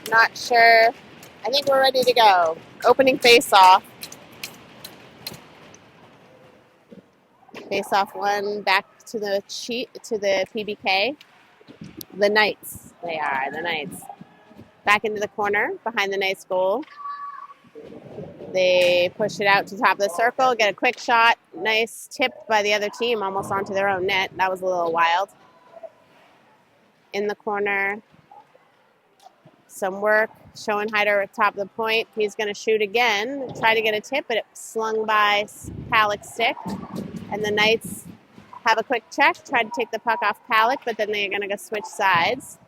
Not sure. I think we're ready to go. Opening face-off. Face-off one back to the PBK. The Knights. They are the Knights. Back into the corner behind the Knights goal. They push it out to the top of the circle, get a quick shot. Nice tip by the other team, almost onto their own net. That was a little wild. In the corner, some work. Schoenheider at top of the point. He's going to shoot again. Try to get a tip, but it slung by Palik's stick. And the Knights have a quick check. Try to take the puck off Palik, but then they're going to go switch sides.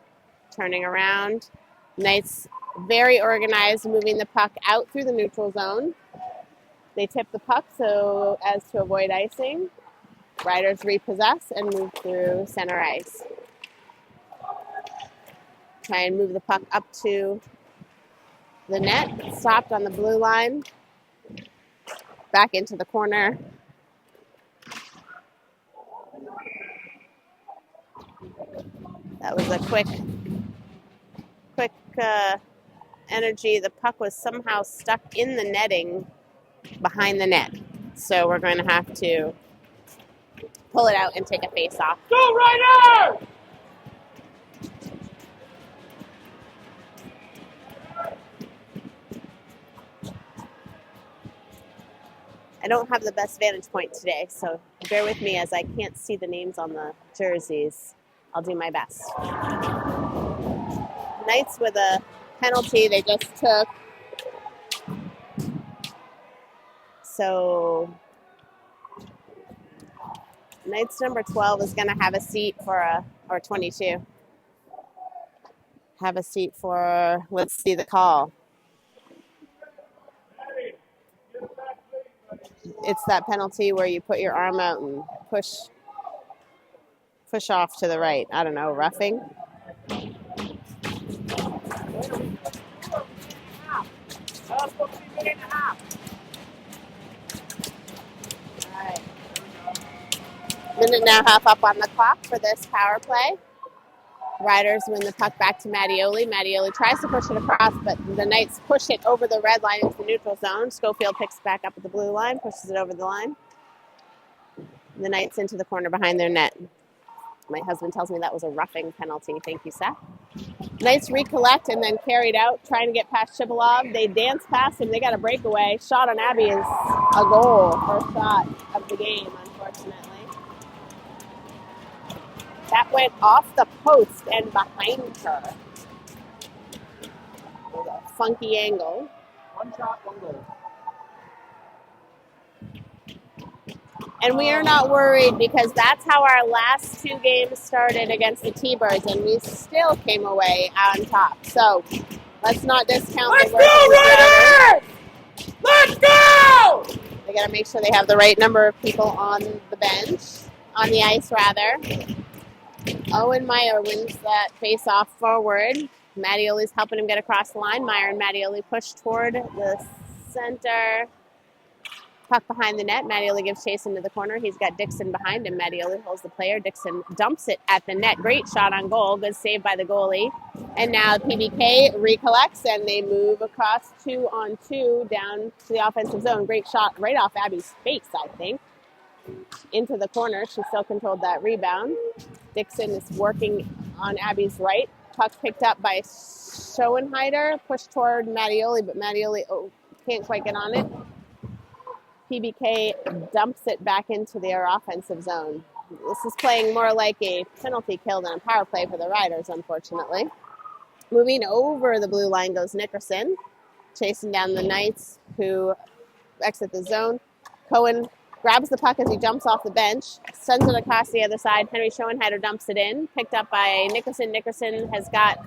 Turning around. Knights very organized, moving the puck out through the neutral zone. They tip the puck so as to avoid icing. Riders repossess and move through center ice. Try and move the puck up to the net. Stopped on the blue line. Back into the corner. That was a quick energy. The puck was somehow stuck in the netting behind the net. So we're going to have to pull it out and take a face-off. Go Riders! I don't have the best vantage point today, so bear with me as I can't see the names on the jerseys. I'll do my best. Knights with a penalty they just took. So Knights number 12 is going to have a seat for or 22. Have a seat for, let's see the call. It's that penalty where you put your arm out and push off to the right. I don't know, roughing. Alright. Minute and a half up on the clock for this power play. Riders win the puck back to Mattioli. Mattioli tries to push it across, but the Knights push it over the red line into the neutral zone. Schofield picks back up at the blue line, pushes it over the line. The Knights into the corner behind their net. My husband tells me that was a roughing penalty. Thank you, Seth. Knights recollect and then carried out, trying to get past Shibalov. They dance past him. They got a breakaway. Shot on Abby is a goal. First shot of the game, unfortunately. That went off the post and behind her. It was a funky angle. One shot, one goal. And we are not worried because that's how our last two games started against the T-Birds, and we still came away on top. So let's not discount the work. Let's go, Riders! Let's go! They got to make sure they have the right number of people on the bench, on the ice rather. Owen Meyer wins that face-off forward. Mattioli's helping him get across the line. Meyer and Mattioli push toward the center. Puck behind the net. Mattioli gives chase into the corner. He's got Dixon behind him. Mattioli holds the player. Dixon dumps it at the net. Great shot on goal. Good save by the goalie. And now PBK recollects and they move across 2-on-2 down to the offensive zone. Great shot right off Abby's face, I think. Into the corner. She still controlled that rebound. Dixon is working on Abby's right. Puck picked up by Schoenheider. Pushed toward Mattioli, but Mattioli can't quite get on it. PBK dumps it back into their offensive zone. This is playing more like a penalty kill than a power play for the Riders, unfortunately. Moving over the blue line goes Nickerson, chasing down the Knights who exit the zone. Cohen grabs the puck as he jumps off the bench, sends it across the other side. Henry Schoenheider dumps it in, picked up by Nickerson. Nickerson has got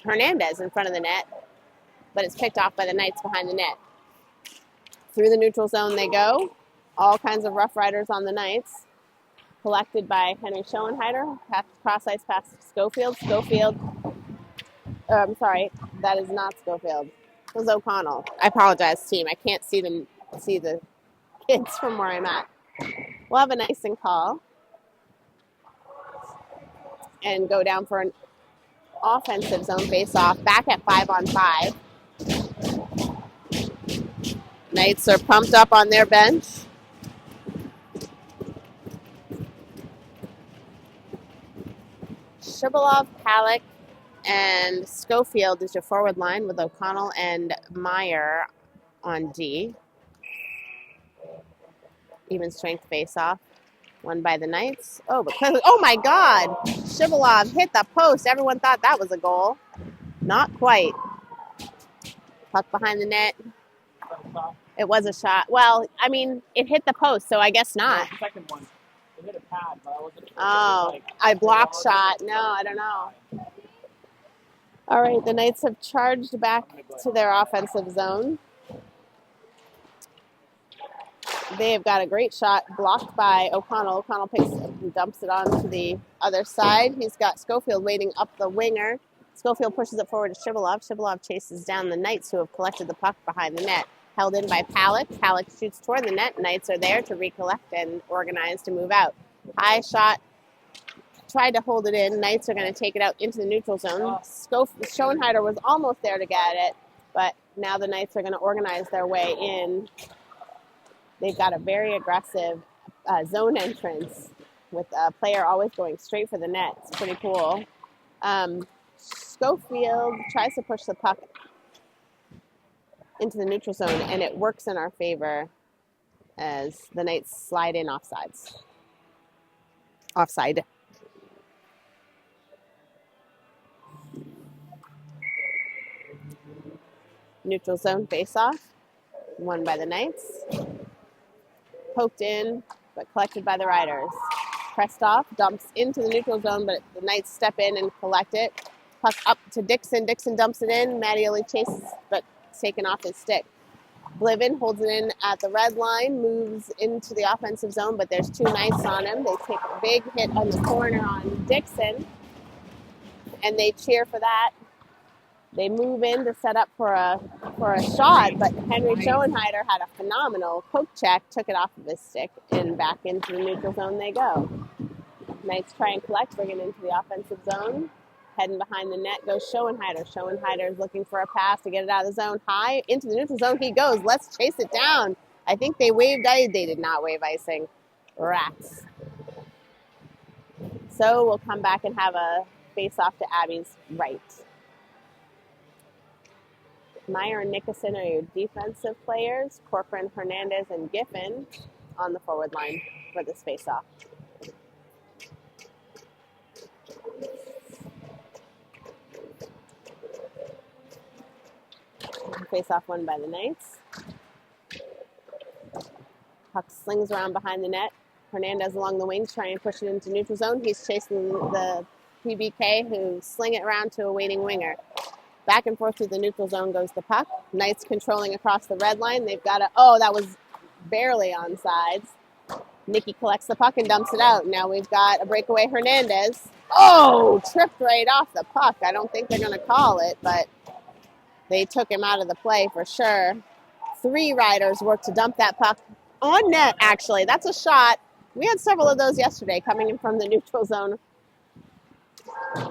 Hernandez in front of the net, but it's picked off by the Knights behind the net. Through the neutral zone they go. All kinds of Rough Riders on the Knights. Collected by Henry Schoenheider. Cross ice pass Schofield. I'm sorry, that is not Schofield. It was O'Connell. I apologize, team. I can't see the kids from where I'm at. We'll have an icing call and go down for offensive zone face-off, back at 5-on-5. Knights are pumped up on their bench. Shibalov, Halleck, and Schofield is your forward line with O'Connell and Meyer on D. Even strength face-off, won by the Knights. Oh, but clearly, oh my God! Shibalov hit the post. Everyone thought that was a goal. Not quite. Puck behind the net. It was a shot. Well, I mean, it hit the post, so I guess not. The second one, it hit a pad, but I wasn't sure. Oh, I blocked shot. No, I don't know. All right, the Knights have charged back to their offensive zone. They have got a great shot blocked by O'Connell. O'Connell picks it and dumps it onto the other side. He's got Schofield waiting up the winger. Schofield pushes it forward to Shibalov. Shibalov chases down the Knights, who have collected the puck behind the net. Held in by Palak. Palak shoots toward the net. Knights are there to recollect and organize to move out. High shot. Tried to hold it in. Knights are going to take it out into the neutral zone. Schoenheider was almost there to get it, but now the Knights are going to organize their way in. They've got a very aggressive zone entrance with a player always going straight for the net. It's pretty cool. Schofield tries to push the puck into the neutral zone, and it works in our favor as the Knights slide in offsides. Offside. Neutral zone face-off, won by the Knights. Poked in, but collected by the Riders. Pressed off, dumps into the neutral zone, but the Knights step in and collect it. Puck up to Dixon. Dixon dumps it in. Mattioli chases, but it's taken off his stick. Blivin holds it in at the red line, moves into the offensive zone, but there's two Knights on him. They take a big hit on the corner on Dixon, and they cheer for that. They move in to set up for a shot, but Henry Schoenheider had a phenomenal poke check, took it off of his stick, and back into the neutral zone they go. Knights try and collect, bring it into the offensive zone. Heading behind the net goes Schoenheider. Schoenheider is looking for a pass to get it out of the zone. High into the neutral zone he goes. Let's chase it down. I think they waved ice. They did not wave icing. Rats. So we'll come back and have a face-off to Abby's right. Meyer and Nickerson are your defensive players. Corcoran, Hernandez, and Giffen on the forward line for this face-off. Face-off won by the Knights. Puck slings around behind the net. Hernandez along the wings trying to push it into neutral zone. He's chasing the PBK, who sling it around to a waiting winger. Back and forth through the neutral zone goes the puck. Knights controlling across the red line. They've got that was barely onside. Nicky collects the puck and dumps it out. Now we've got a breakaway Hernandez. Oh, tripped right off the puck. I don't think they're going to call it, but they took him out of the play for sure. Three Riders worked to dump that puck on net, actually. That's a shot. We had several of those yesterday coming in from the neutral zone.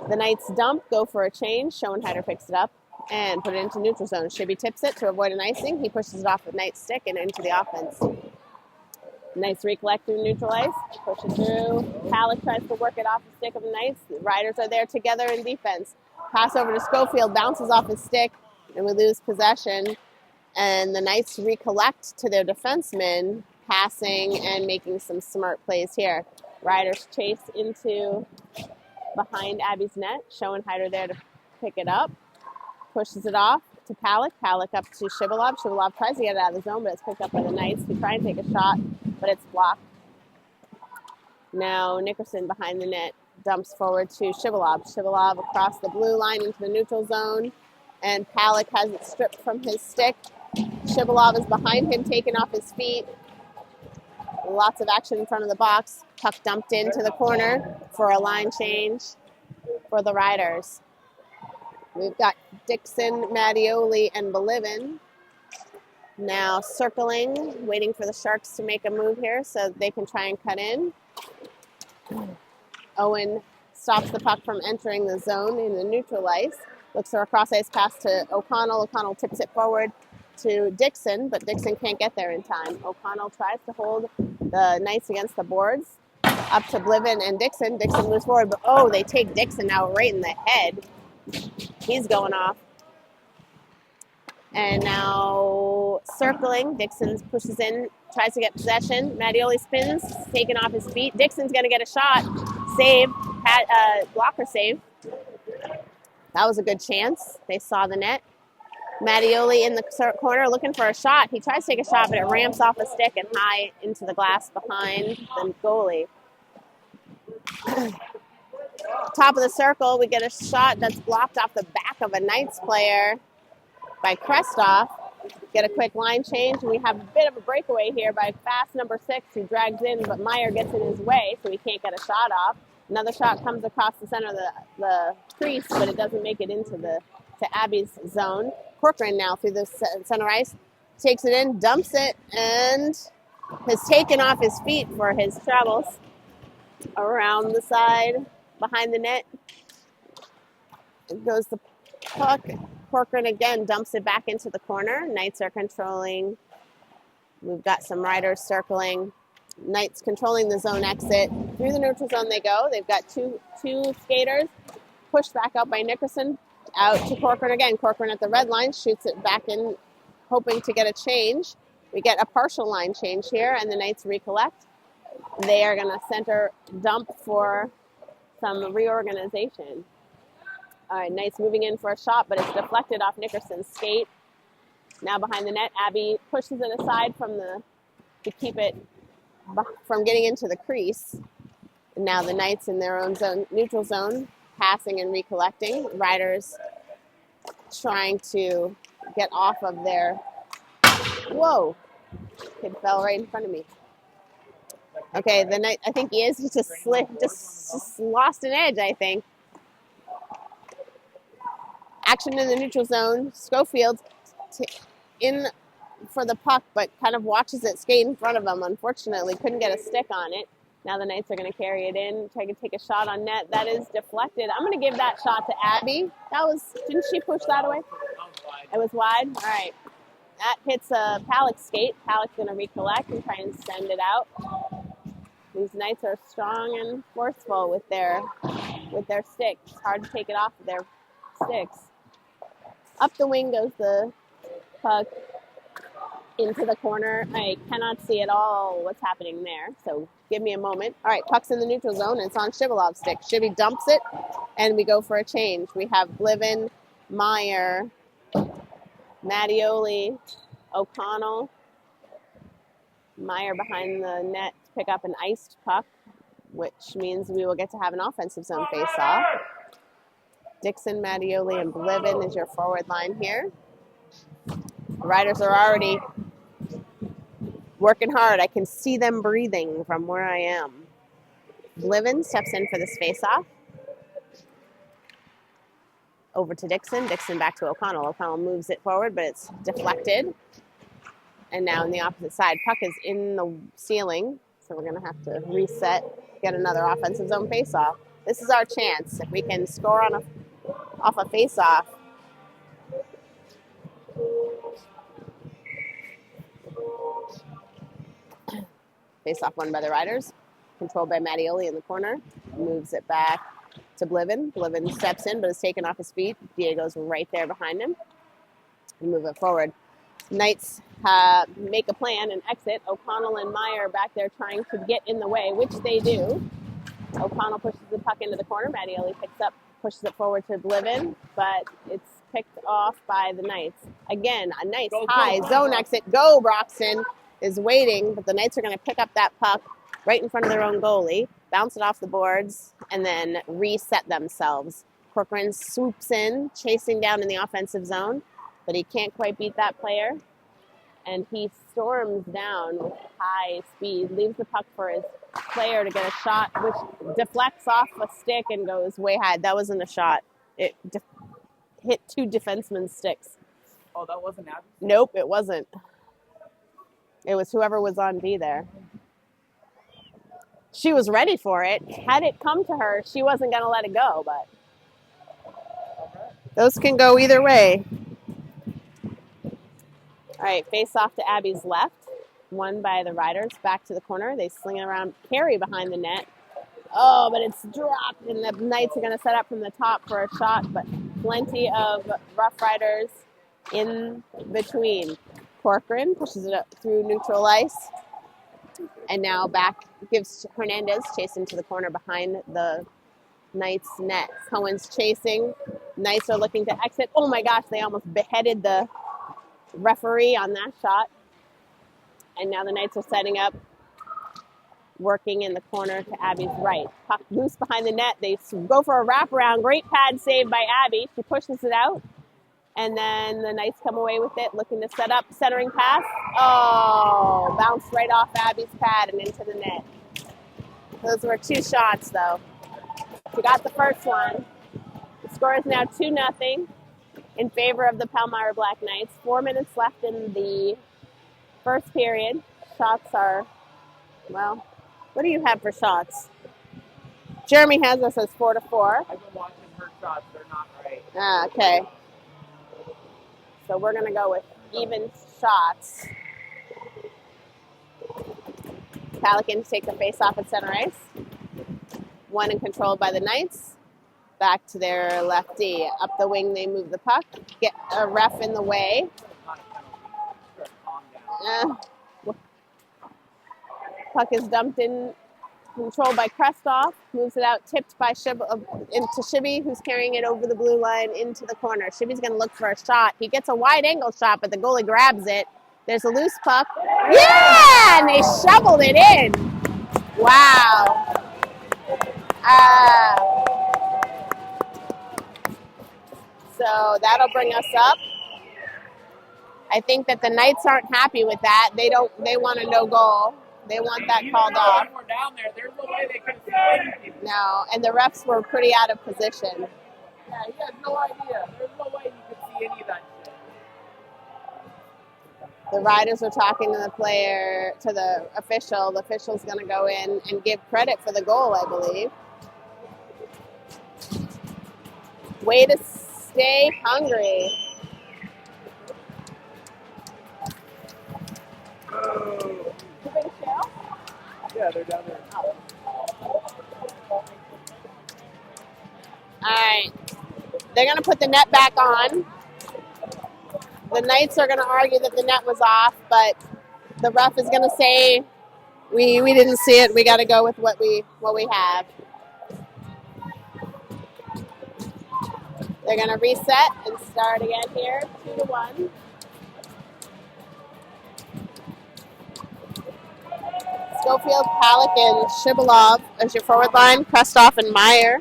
The Knights dump, go for a change. Schoenheider picks it up and put it into neutral zone. Shibby tips it to avoid an icing. He pushes it off the Knights stick and into the offense. Knights recollect through neutral ice, push it through. Halleck tries to work it off the stick of the Knights. The Riders are there together in defense. Pass over to Schofield, bounces off his stick, and we lose possession. And the Knights recollect to their defensemen, passing and making some smart plays here. Riders chase into behind Abby's net. Schoenheider there to pick it up. Pushes it off to Palak. Palak up to Shibalov. Shibalov tries to get it out of the zone, but it's picked up by the Knights, who try and take a shot, but it's blocked. Now Nickerson behind the net dumps forward to Shibalov. Shibalov across the blue line into the neutral zone, and Palak has it stripped from his stick. Shibalov is behind him, taken off his feet. Lots of action in front of the box. Puck dumped into the corner for a line change for the Riders. We've got Dixon, Mattioli, and Bolivin now circling, waiting for the Sharks to make a move here so they can try and cut in. Owen stops the puck from entering the zone in the neutral ice. Looks for a cross ice pass to O'Connell. O'Connell tips it forward to Dixon, but Dixon can't get there in time. O'Connell tries to hold the Knights against the boards. Up to Bliven and Dixon. Dixon moves forward, but oh, they take Dixon out right in the head. He's going off. And now circling, Dixon pushes in, tries to get possession. Mattioli spins, taken off his feet. Dixon's going to get a shot. Save, blocker save. That was a good chance. They saw the net. Mattioli in the corner looking for a shot. He tries to take a shot, but it ramps off a stick and high into the glass behind the goalie. Top of the circle, we get a shot that's blocked off the back of a Knights player by Krestoff. Get a quick line change. We have a bit of a breakaway here by fast number 6 who drags in, but Meyer gets in his way, so he can't get a shot off. Another shot comes across the center of the crease, but it doesn't make it into Abby's zone. Corcoran now through the center ice, takes it in, dumps it, and has taken off his feet for his travels around the side behind the net. It goes the puck. Corcoran again dumps it back into the corner. Knights are controlling. We've got some riders circling. Knights controlling the zone exit. Through the neutral zone they go. They've got two skaters. Pushed back out by Nickerson. Out to Corcoran again. Corcoran at the red line shoots it back in, hoping to get a change. We get a partial line change here, and the Knights recollect. They are going to center dump for some reorganization. All right, Knights moving in for a shot, but it's deflected off Nickerson's skate. Now behind the net, Abby pushes it aside to keep it from getting into the crease. And now the Knights in their own zone, neutral zone, passing and recollecting. Riders trying to get off of their... Whoa! Kid fell right in front of me. Okay, the Knight, I think he is. He just lost an edge, I think. Action in the neutral zone. Schofield in for the puck, but kind of watches it skate in front of him. Unfortunately, couldn't get a stick on it. Now the Knights are going to carry it in, try to take a shot on net. That is deflected. I'm going to give that shot to Abby. Didn't she push that away? It was wide? All right. That hits a Palik's skate. Palik's going to recollect and try and send it out. These Knights are strong and forceful with their sticks. It's hard to take it off of their sticks. Up the wing goes the puck into the corner. I cannot see at all what's happening there, so give me a moment. All right, puck's in the neutral zone, and it's on Shivilov's stick. Shivy dumps it, and we go for a change. We have Bliven, Meyer, Mattioli, O'Connell. Meyer behind the net to pick up an iced puck, which means we will get to have an offensive zone face-off. Dixon, Mattioli, and Bliven is your forward line here. The riders are already working hard. I can see them breathing from where I am. Bliven steps in for this face-off. Over to Dixon. Dixon back to O'Connell. O'Connell moves it forward, but it's deflected. And now on the opposite side, puck is in the ceiling, so we're going to have to reset, get another offensive zone face-off. This is our chance. If we can score off a face-off, face-off won by the Riders, controlled by Mattioli in the corner, moves it back to Bliven. Bliven steps in, but is taken off his feet. Diego's right there behind him. Move it forward. Knights make a plan and exit. O'Connell and Meyer back there trying to get in the way, which they do. O'Connell pushes the puck into the corner. Mattioli pushes it forward to Bliven, but it's picked off by the Knights. Again, a nice high zone exit. Go, Broxton is waiting, but the Knights are going to pick up that puck right in front of their own goalie, bounce it off the boards, and then reset themselves. Corcoran swoops in, chasing down in the offensive zone, but he can't quite beat that player. And he storms down with high speed, leaves the puck for his player to get a shot, which deflects off a stick and goes way high. That wasn't a shot. It hit two defensemen's sticks. Oh, that wasn't Abby? Nope, it wasn't. It was whoever was on D there. she was ready for it. Had it come to her, she wasn't going to let it go, but those can go either way. All right, face off to Abby's left. Won by the Riders. Back to the corner. They sling it around, carry behind the net. Oh, but it's dropped, and the Knights are going to set up from the top for a shot, but plenty of Rough Riders in between. Corcoran pushes it up through neutral ice, and now back gives Hernandez chase into the corner behind the Knights net. Cohen's chasing. Knights are looking to exit. Oh my gosh, they almost beheaded the referee on that shot. And now the Knights are setting up, working in the corner to Abby's right. Puck loose behind the net. They go for a wraparound. Great pad save by Abby. She pushes it out. And then the Knights come away with it, looking to set up. Centering pass. Oh, bounced right off Abby's pad and into the net. Those were 2 shots, though. She got the first one. The score is now 2-0 in favor of the Palmyra Black Knights. 4 minutes left in the first period. Shots are, well, what do you have for shots? Jeremy has us as 4-4. I've been watching her shots. They're not right. Ah, okay. So we're going to go with even shots. Pelican take the face off at center ice. One and controlled by the Knights. Back to their lefty. Up the wing, they move the puck. Get a ref in the way. Puck is dumped in, controlled by Krestoff. Moves it out, tipped by into Shibby, who's carrying it over the blue line into the corner. Shibby's going to look for a shot. He gets a wide angle shot, but the goalie grabs it. There's a loose puck. Yeah! And they shoveled it in. Wow. So that'll bring us up. I think that the Knights aren't happy with that. They want a no goal. They want that called off. We're down there. There's no way they could have seen anything. No, and the refs were pretty out of position. Yeah, he had no idea. There's no way you could see any of that shit. The Riders were talking to the official. The official's going to go in and give credit for the goal, I believe. Way to stay hungry. Yeah, they're down there. All right. They're going to put the net back on. The Knights are going to argue that the net was off, but the ref is going to say, we didn't see it. We got to go with what we have. They're going to reset and start again here, 2-1. Schofield, Palick, and Shibalov as your forward line. Krestoff and Meyer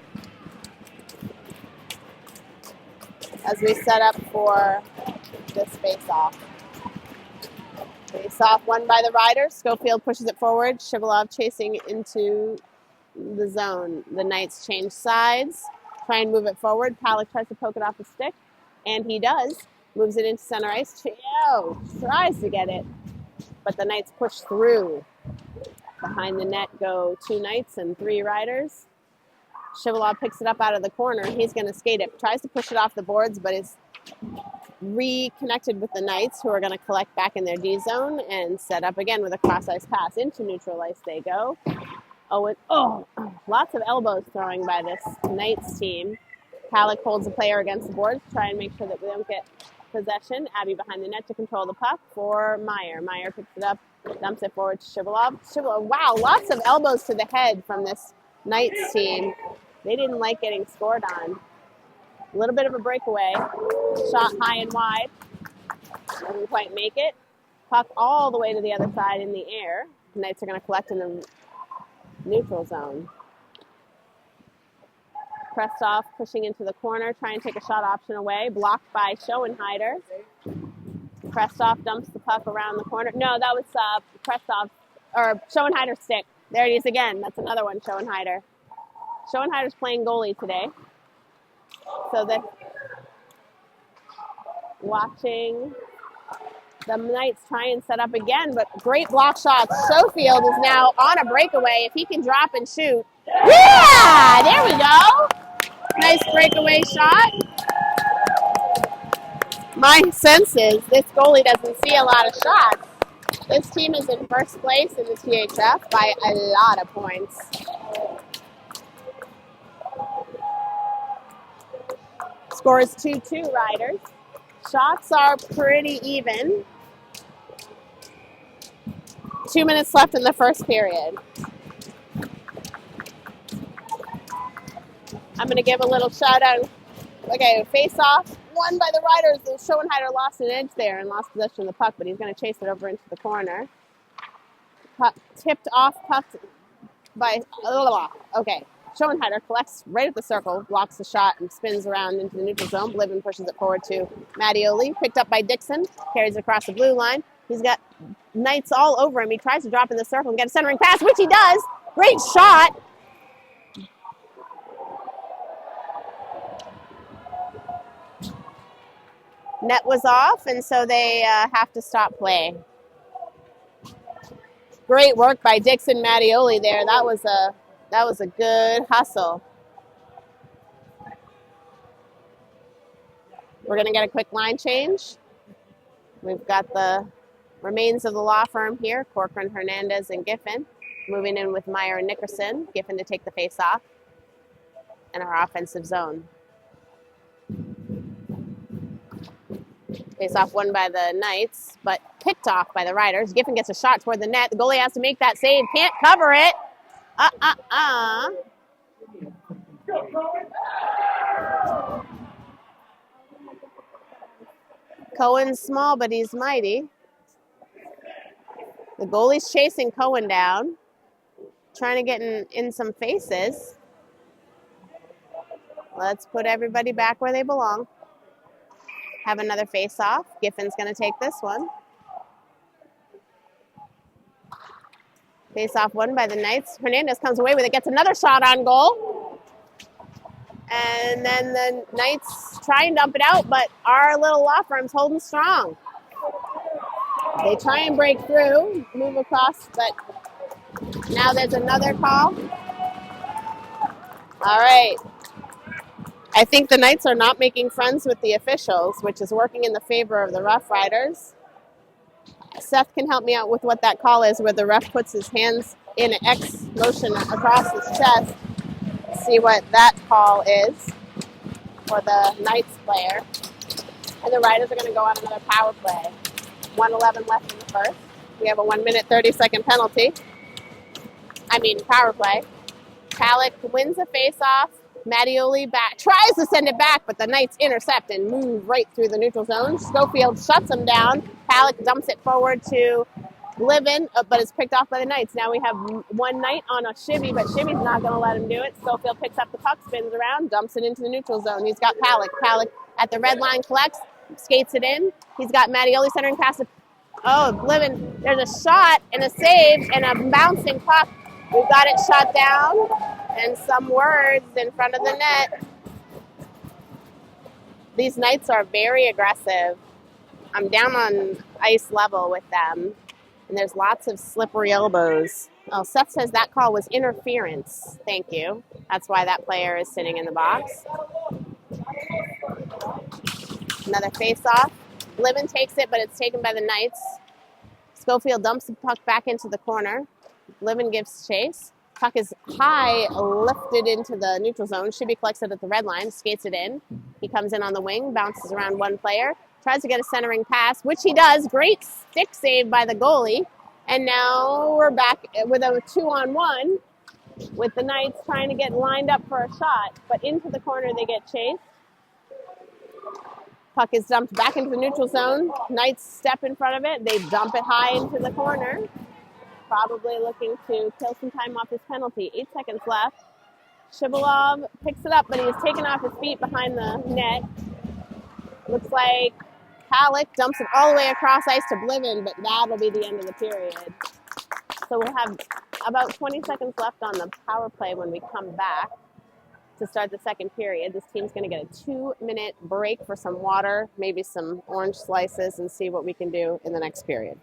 as we set up for this face-off. Face-off won by the Riders. Schofield pushes it forward. Shibalov chasing into the zone. The Knights change sides. Try and move it forward. Palick tries to poke it off the stick, and he does. Moves it into center ice. Tries to get it, but the Knights push through. Behind the net go 2 Knights and 3 Riders. Shibalov picks it up out of the corner. He's going to skate it. Tries to push it off the boards, but is reconnected with the Knights, who are going to collect back in their D zone and set up again with a cross-ice pass. Into neutral ice they go. Lots of elbows throwing by this Knights team. Palick holds the player against the boards to try and make sure that we don't get possession. Abby behind the net to control the puck for Meyer. Meyer picks it up, dumps it forward to Shibalov. Wow, lots of elbows to the head from this Knights team. They didn't like getting scored on. A little bit of a breakaway. Shot high and wide. Doesn't quite make it. Puck all the way to the other side in the air. The Knights are going to collect in the neutral zone. Krestoff pushing into the corner, trying to take a shot option away. Blocked by Schoenheider. Krestoff dumps the puck around the corner. No, that was Schoenheider's stick. There it is again. That's another one, Schoenheider. Schoenheider's playing goalie today. So watching The Knights try and set up again, but great block shots. Schofield is now on a breakaway. If he can drop and shoot. Yeah! There we go! Nice breakaway shot. My sense is this goalie doesn't see a lot of shots. This team is in first place in the THF by a lot of points. Score is 2-2 Riders. Shots are pretty even. 2 minutes left in the first period. I'm going to give a little shout out. Okay, face off. Won by the Riders. Schoenheider lost an edge there and lost possession of the puck, but he's going to chase it over into the corner. Puck tipped off, pucked by. Okay. Schoenheider collects right at the circle, blocks the shot, and spins around into the neutral zone. Bliven pushes it forward to Mattioli. Picked up by Dixon. Carries it across the blue line. He's got Knights all over him. He tries to drop in the circle and get a centering pass, which he does. Great shot. Net was off, and so they have to stop play. Great work by Dixon Mattioli there. That was a good hustle. We're going to get a quick line change. We've got the remains of the law firm here, Corcoran, Hernandez, and Giffen. Moving in with Meyer and Nickerson. Giffen to take the face-off in our offensive zone. Face-off won by the Knights, but picked off by the Riders. Giffen gets a shot toward the net. The goalie has to make that save. Can't cover it. Cohen's small, but he's mighty. The goalie's chasing Cohen down, trying to get in some faces. Let's put everybody back where they belong. Have another face-off. Giffen's going to take this one. Face-off won by the Knights. Hernandez comes away with it, gets another shot on goal. And then the Knights try and dump it out, but our little law firm's holding strong. They try and break through, move across, but now there's another call. All right. I think the Knights are not making friends with the officials, which is working in the favor of the Rough Riders. Seth can help me out with what that call is, where the ref puts his hands in an X motion across his chest. See what that call is for the Knights player. And the Riders are going to go on another power play. 1:11 left in the first. We have a 1 minute, 30-second penalty. Power play. Halleck wins a face-off. Mattioli tries to send it back, but the Knights intercept and move right through the neutral zone. Schofield shuts him down. Halleck dumps it forward to Bliven, but it's picked off by the Knights. Now we have one Knight on a shivvy, but shivvy's not going to let him do it. Schofield picks up the puck, spins around, dumps it into the neutral zone. He's got Halleck. Halleck at the red line collects, skates it in. He's got Mattioli centering pass. Bliven, there's a shot and a save and a bouncing puck. We've got it shot down. And some words in front of the net. These Knights are very aggressive. I'm down on ice level with them. And there's lots of slippery elbows. Oh, Seth says that call was interference. Thank you. That's why that player is sitting in the box. Another face-off. Bliven takes it, but it's taken by the Knights. Schofield dumps the puck back into the corner. Bliven gives chase. Puck is high, lifted into the neutral zone. Shibby collects it at the red line, skates it in. He comes in on the wing, bounces around one player, tries to get a centering pass, which he does. Great stick save by the goalie. And now we're back with a 2-on-1 with the Knights trying to get lined up for a shot. But into the corner they get chased. Puck is dumped back into the neutral zone. Knights step in front of it. They dump it high into the corner. Probably looking to kill some time off his penalty. 8 seconds left. Shibalov picks it up, but he's taken off his feet behind the net. Looks like Halleck dumps it all the way across ice to Bliven, but that'll be the end of the period. So we'll have about 20 seconds left on the power play when we come back. to start the second period. This team's going to get a 2-minute break for some water, maybe some orange slices, and see what we can do in the next period.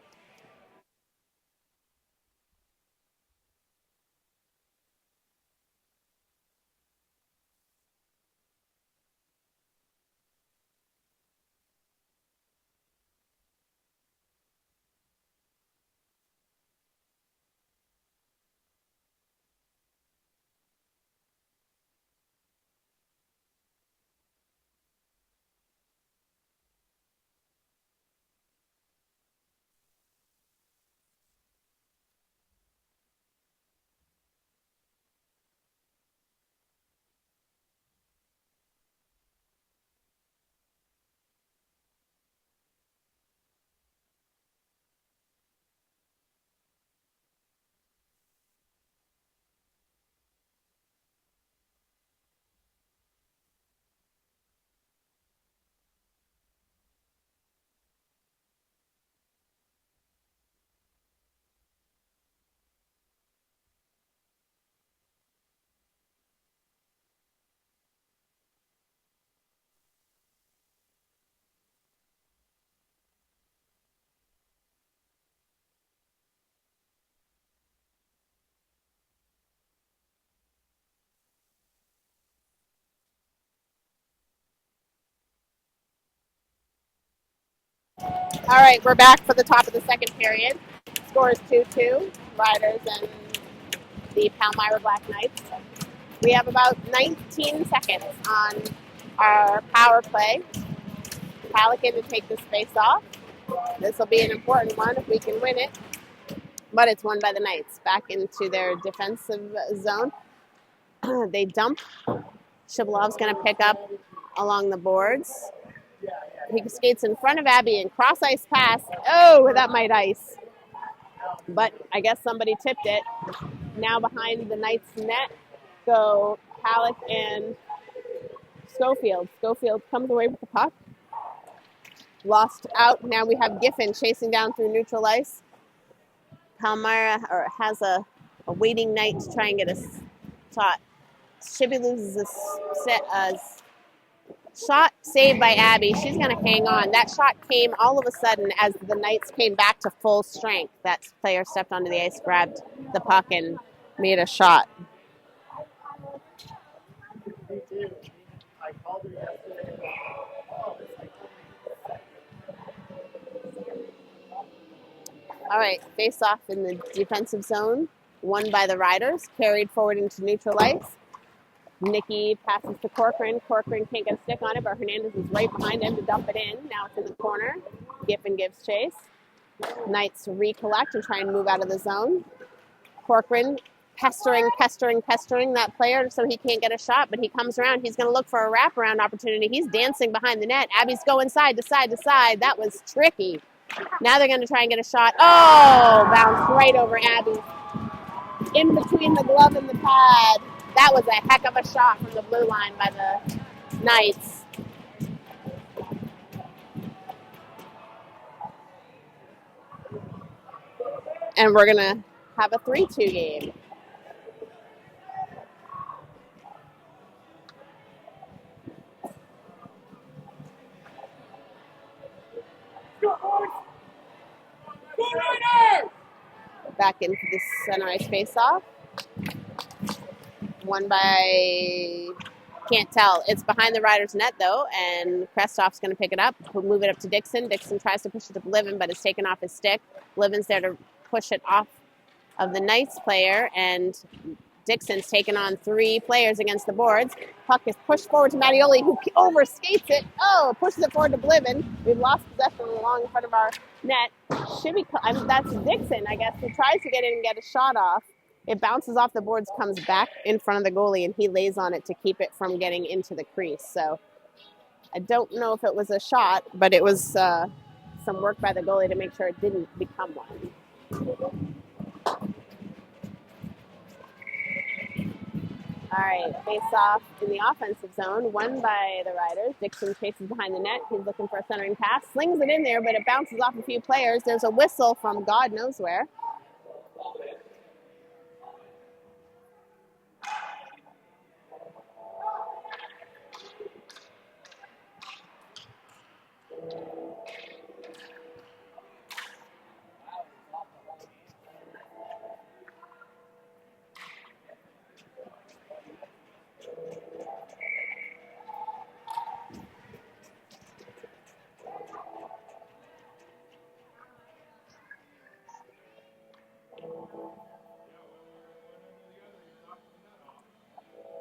All right, we're back for the top of the second period. Score is 2-2, Riders and the Palmyra Black Knights. We have about 19 seconds on our power play. Pelican to take this face off. This will be an important one if we can win it. But it's won by the Knights. Back into their defensive zone. They dump. Shivalov's going to pick up along the boards. He skates in front of Abby and cross ice pass. Oh, that might ice. But I guess somebody tipped it. Now behind the Knights net go Halleck and Schofield. Schofield comes away with the puck. Lost out. Now we have Giffen chasing down through neutral ice. Palmyra has a waiting Knight to try and get a shot. Shibby loses a shot saved by Abby. She's going to hang on. That shot came all of a sudden as the Knights came back to full strength. That player stepped onto the ice, grabbed the puck, and made a shot. All right, face off in the defensive zone, won by the Riders, carried forward into neutral ice. Nikki passes to Corcoran. Corcoran can't get a stick on it, but Hernandez is right behind him to dump it in. Now it's in the corner. Giffen gives chase. Knights recollect and try and move out of the zone. Corcoran pestering that player so he can't get a shot, but he comes around. He's going to look for a wraparound opportunity. He's dancing behind the net. Abby's going side to side to side. That was tricky. Now they're going to try and get a shot. Oh, bounced right over Abby. In between the glove and the pad. That was a heck of a shot from the blue line by the Knights. And we're going to have a 3-2 game. Back into the center ice face-off. Won by, can't tell. It's behind the Riders' net, though, and Krestoff's going to pick it up. We'll move it up to Dixon. Dixon tries to push it to Bliven, but it's taken off his stick. Bliven's there to push it off of the Knights player, and Dixon's taken on 3 players against the boards. Puck is pushed forward to Mattioli, who overskates it. Oh, pushes it forward to Bliven. We've lost possession along in front of our net. That's Dixon, I guess, who tries to get in and get a shot off. It bounces off the boards, comes back in front of the goalie, and he lays on it to keep it from getting into the crease. So I don't know if it was a shot, but it was some work by the goalie to make sure it didn't become one. All right, face off in the offensive zone, won by the Riders. Dixon chases behind the net. He's looking for a centering pass. Slings it in there, but it bounces off a few players. There's a whistle from God knows where.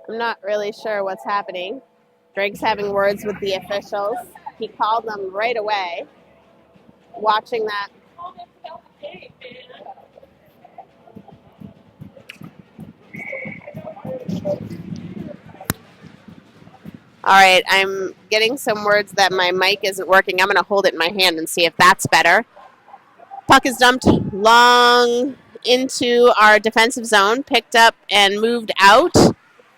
I'm not really sure what's happening. Greg's having words with the officials. He called them right away. Watching that. All right, I'm getting some words that my mic isn't working. I'm going to hold it in my hand and see if that's better. Puck is dumped long into our defensive zone, picked up and moved out.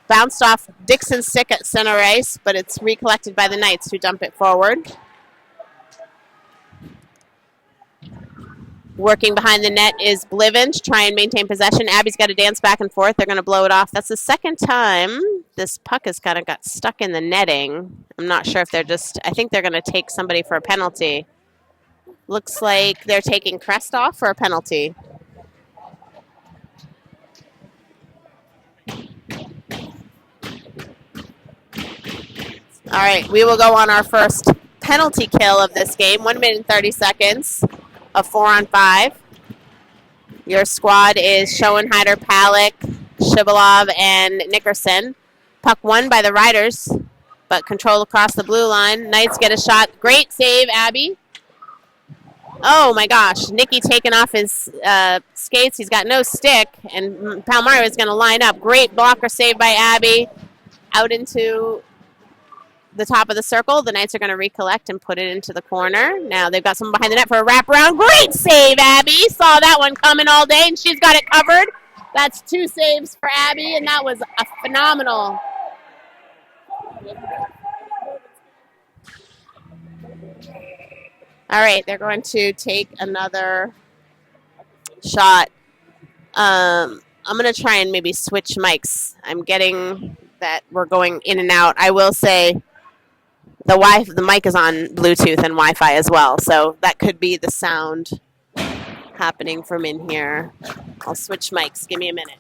Bounced off Dixon's stick at center ice, but it's recollected by the Knights who dump it forward. Working behind the net is Bliven to try and maintain possession. Abby's got to dance back and forth. They're going to blow it off. That's the second time this puck has kind of got stuck in the netting. I'm not sure if I think they're going to take somebody for a penalty. Looks like they're taking Krestoff for a penalty. All right, we will go on our first penalty kill of this game. 1 minute and 30 seconds of 4-on-5. Your squad is Schoenheider, Palick, Shibalov, and Nickerson. Puck won by the Riders, but control across the blue line. Knights get a shot. Great save, Abby. Oh, my gosh. Nicky taking off his skates. He's got no stick, and Palmyra is going to line up. Great blocker save by Abby. Out into the top of the circle. The Knights are going to recollect and put it into the corner. Now they've got someone behind the net for a wraparound. Great save, Abby. Saw that one coming all day, and she's got it covered. That's 2 saves for Abby, and that was a phenomenal. All right, they're going to take another shot. I'm going to try and maybe switch mics. I'm getting that we're going in and out. I will say the mic is on Bluetooth and Wi-Fi as well, so that could be the sound happening from in here. I'll switch mics. Give me a minute.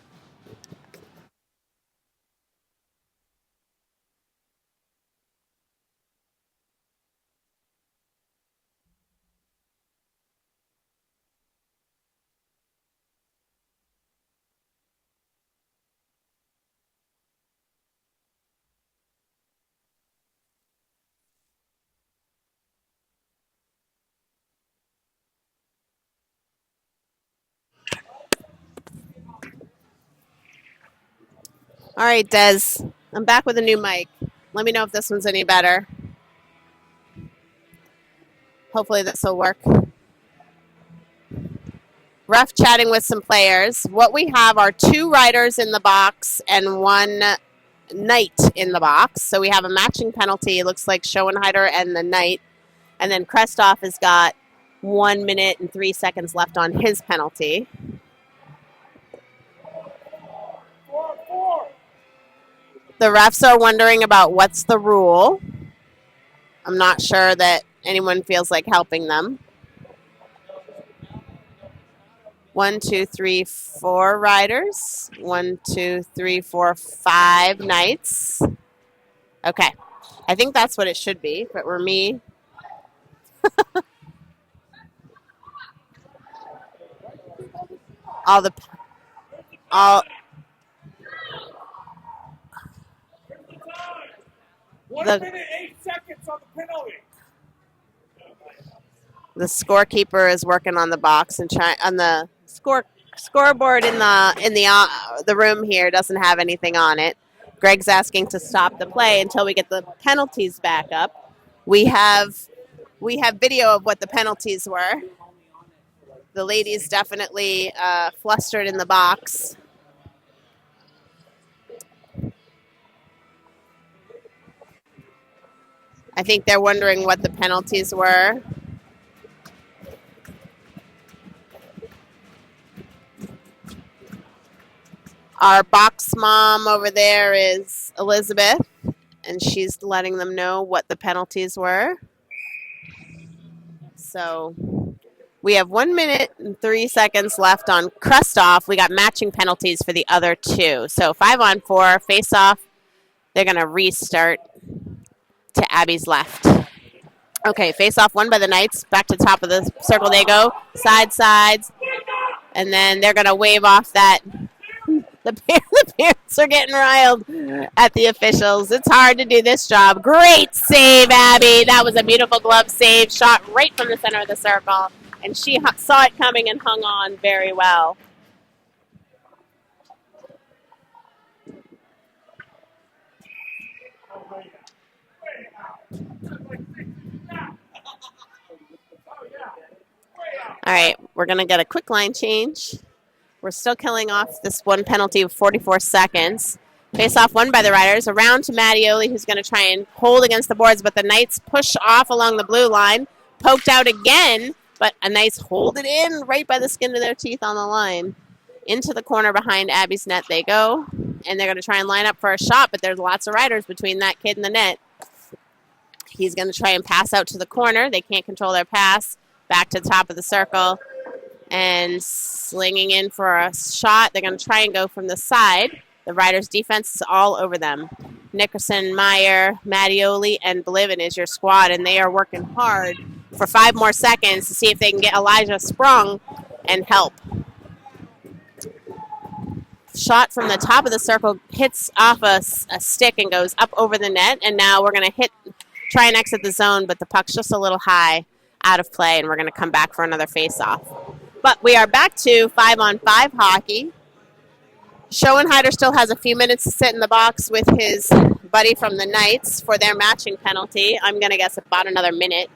All right, Des, I'm back with a new mic. Let me know if this one's any better. Hopefully this will work. Rough chatting with some players. What we have are 2 riders in the box and 1 Knight in the box. So we have a matching penalty. It looks like Schoenheider and the Knight. And then Krestoff has got 1 minute and 3 seconds left on his penalty. 4-4. The refs are wondering about what's the rule. I'm not sure that anyone feels like helping them. 1, 2, 3, 4 riders. 1, 2, 3, 4, 5 Knights. Okay. I think that's what it should be, if it were me. all 1 minute, 8 seconds on the penalty. The scorekeeper is working on the box and on the scoreboard in the room here doesn't have anything on it. Greg's asking to stop the play until we get the penalties back up. We have video of what the penalties were. The ladies definitely flustered in the box. I think they're wondering what the penalties were. Our box mom over there is Elizabeth, and she's letting them know what the penalties were. So we have 1 minute and 3 seconds left on Krestoff. We got matching penalties for the other 2. So 5-on-4, face-off. They're going to restart to Abby's left. Okay, face-off won by the Knights. Back to the top of the circle they go. Sides. And then they're going to wave off that The parents are getting riled at the officials. It's hard to do this job. Great save, Abby. That was a beautiful glove save, shot right from the center of the circle. And she saw it coming and hung on very well. All right, we're going to get a quick line change. We're still killing off this one penalty of 44 seconds. Face off won by the Riders. Around to Mattioli, who's going to try and hold against the boards, but the Knights push off along the blue line. Poked out again, but a nice hold it in right by the skin of their teeth on the line. Into the corner behind Abby's net they go, and they're going to try and line up for a shot, but there's lots of Riders between that kid and the net. He's going to try and pass out to the corner. They can't control their pass. Back to the top of the circle and slinging in for a shot. They're going to try and go from the side. The Riders' defense is all over them. Nickerson, Meyer, Mattioli, and Blivin is your squad, and they are working hard for 5 more seconds to see if they can get Elijah sprung and help. Shot from the top of the circle hits off a stick and goes up over the net, and now we're going to try and exit the zone, but the puck's just a little high out of play, and we're going to come back for another face-off. But we are back to 5-on-5 hockey. Schoenheider still has a few minutes to sit in the box with his buddy from the Knights for their matching penalty. I'm going to guess about another minute.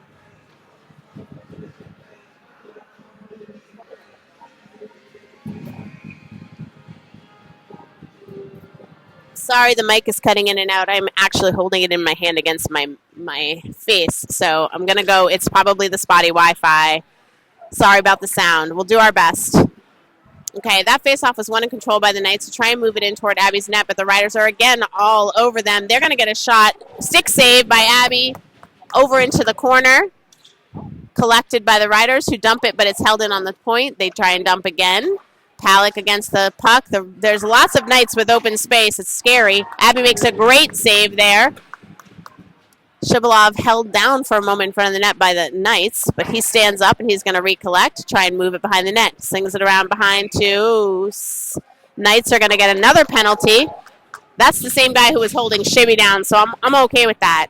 Sorry, the mic is cutting in and out. I'm actually holding it in my hand against my face. So I'm going to go, it's probably the spotty Wi-Fi. Sorry about the sound. We'll do our best. Okay, that faceoff was won and controlled by the Knights to try and move it in toward Abby's net, but the Riders are again all over them. They're going to get a shot. Stick save by Abby over into the corner. Collected by the Riders, who dump it, but it's held in on the point. They try and dump again. Palick against the puck. There's lots of Knights with open space. It's scary. Abby makes a great save there. Shibalov held down for a moment in front of the net by the Knights, but he stands up and he's going to recollect, try and move it behind the net. Slings it around behind to Knights are going to get another penalty. That's the same guy who was holding Shibby down, so I'm okay with that.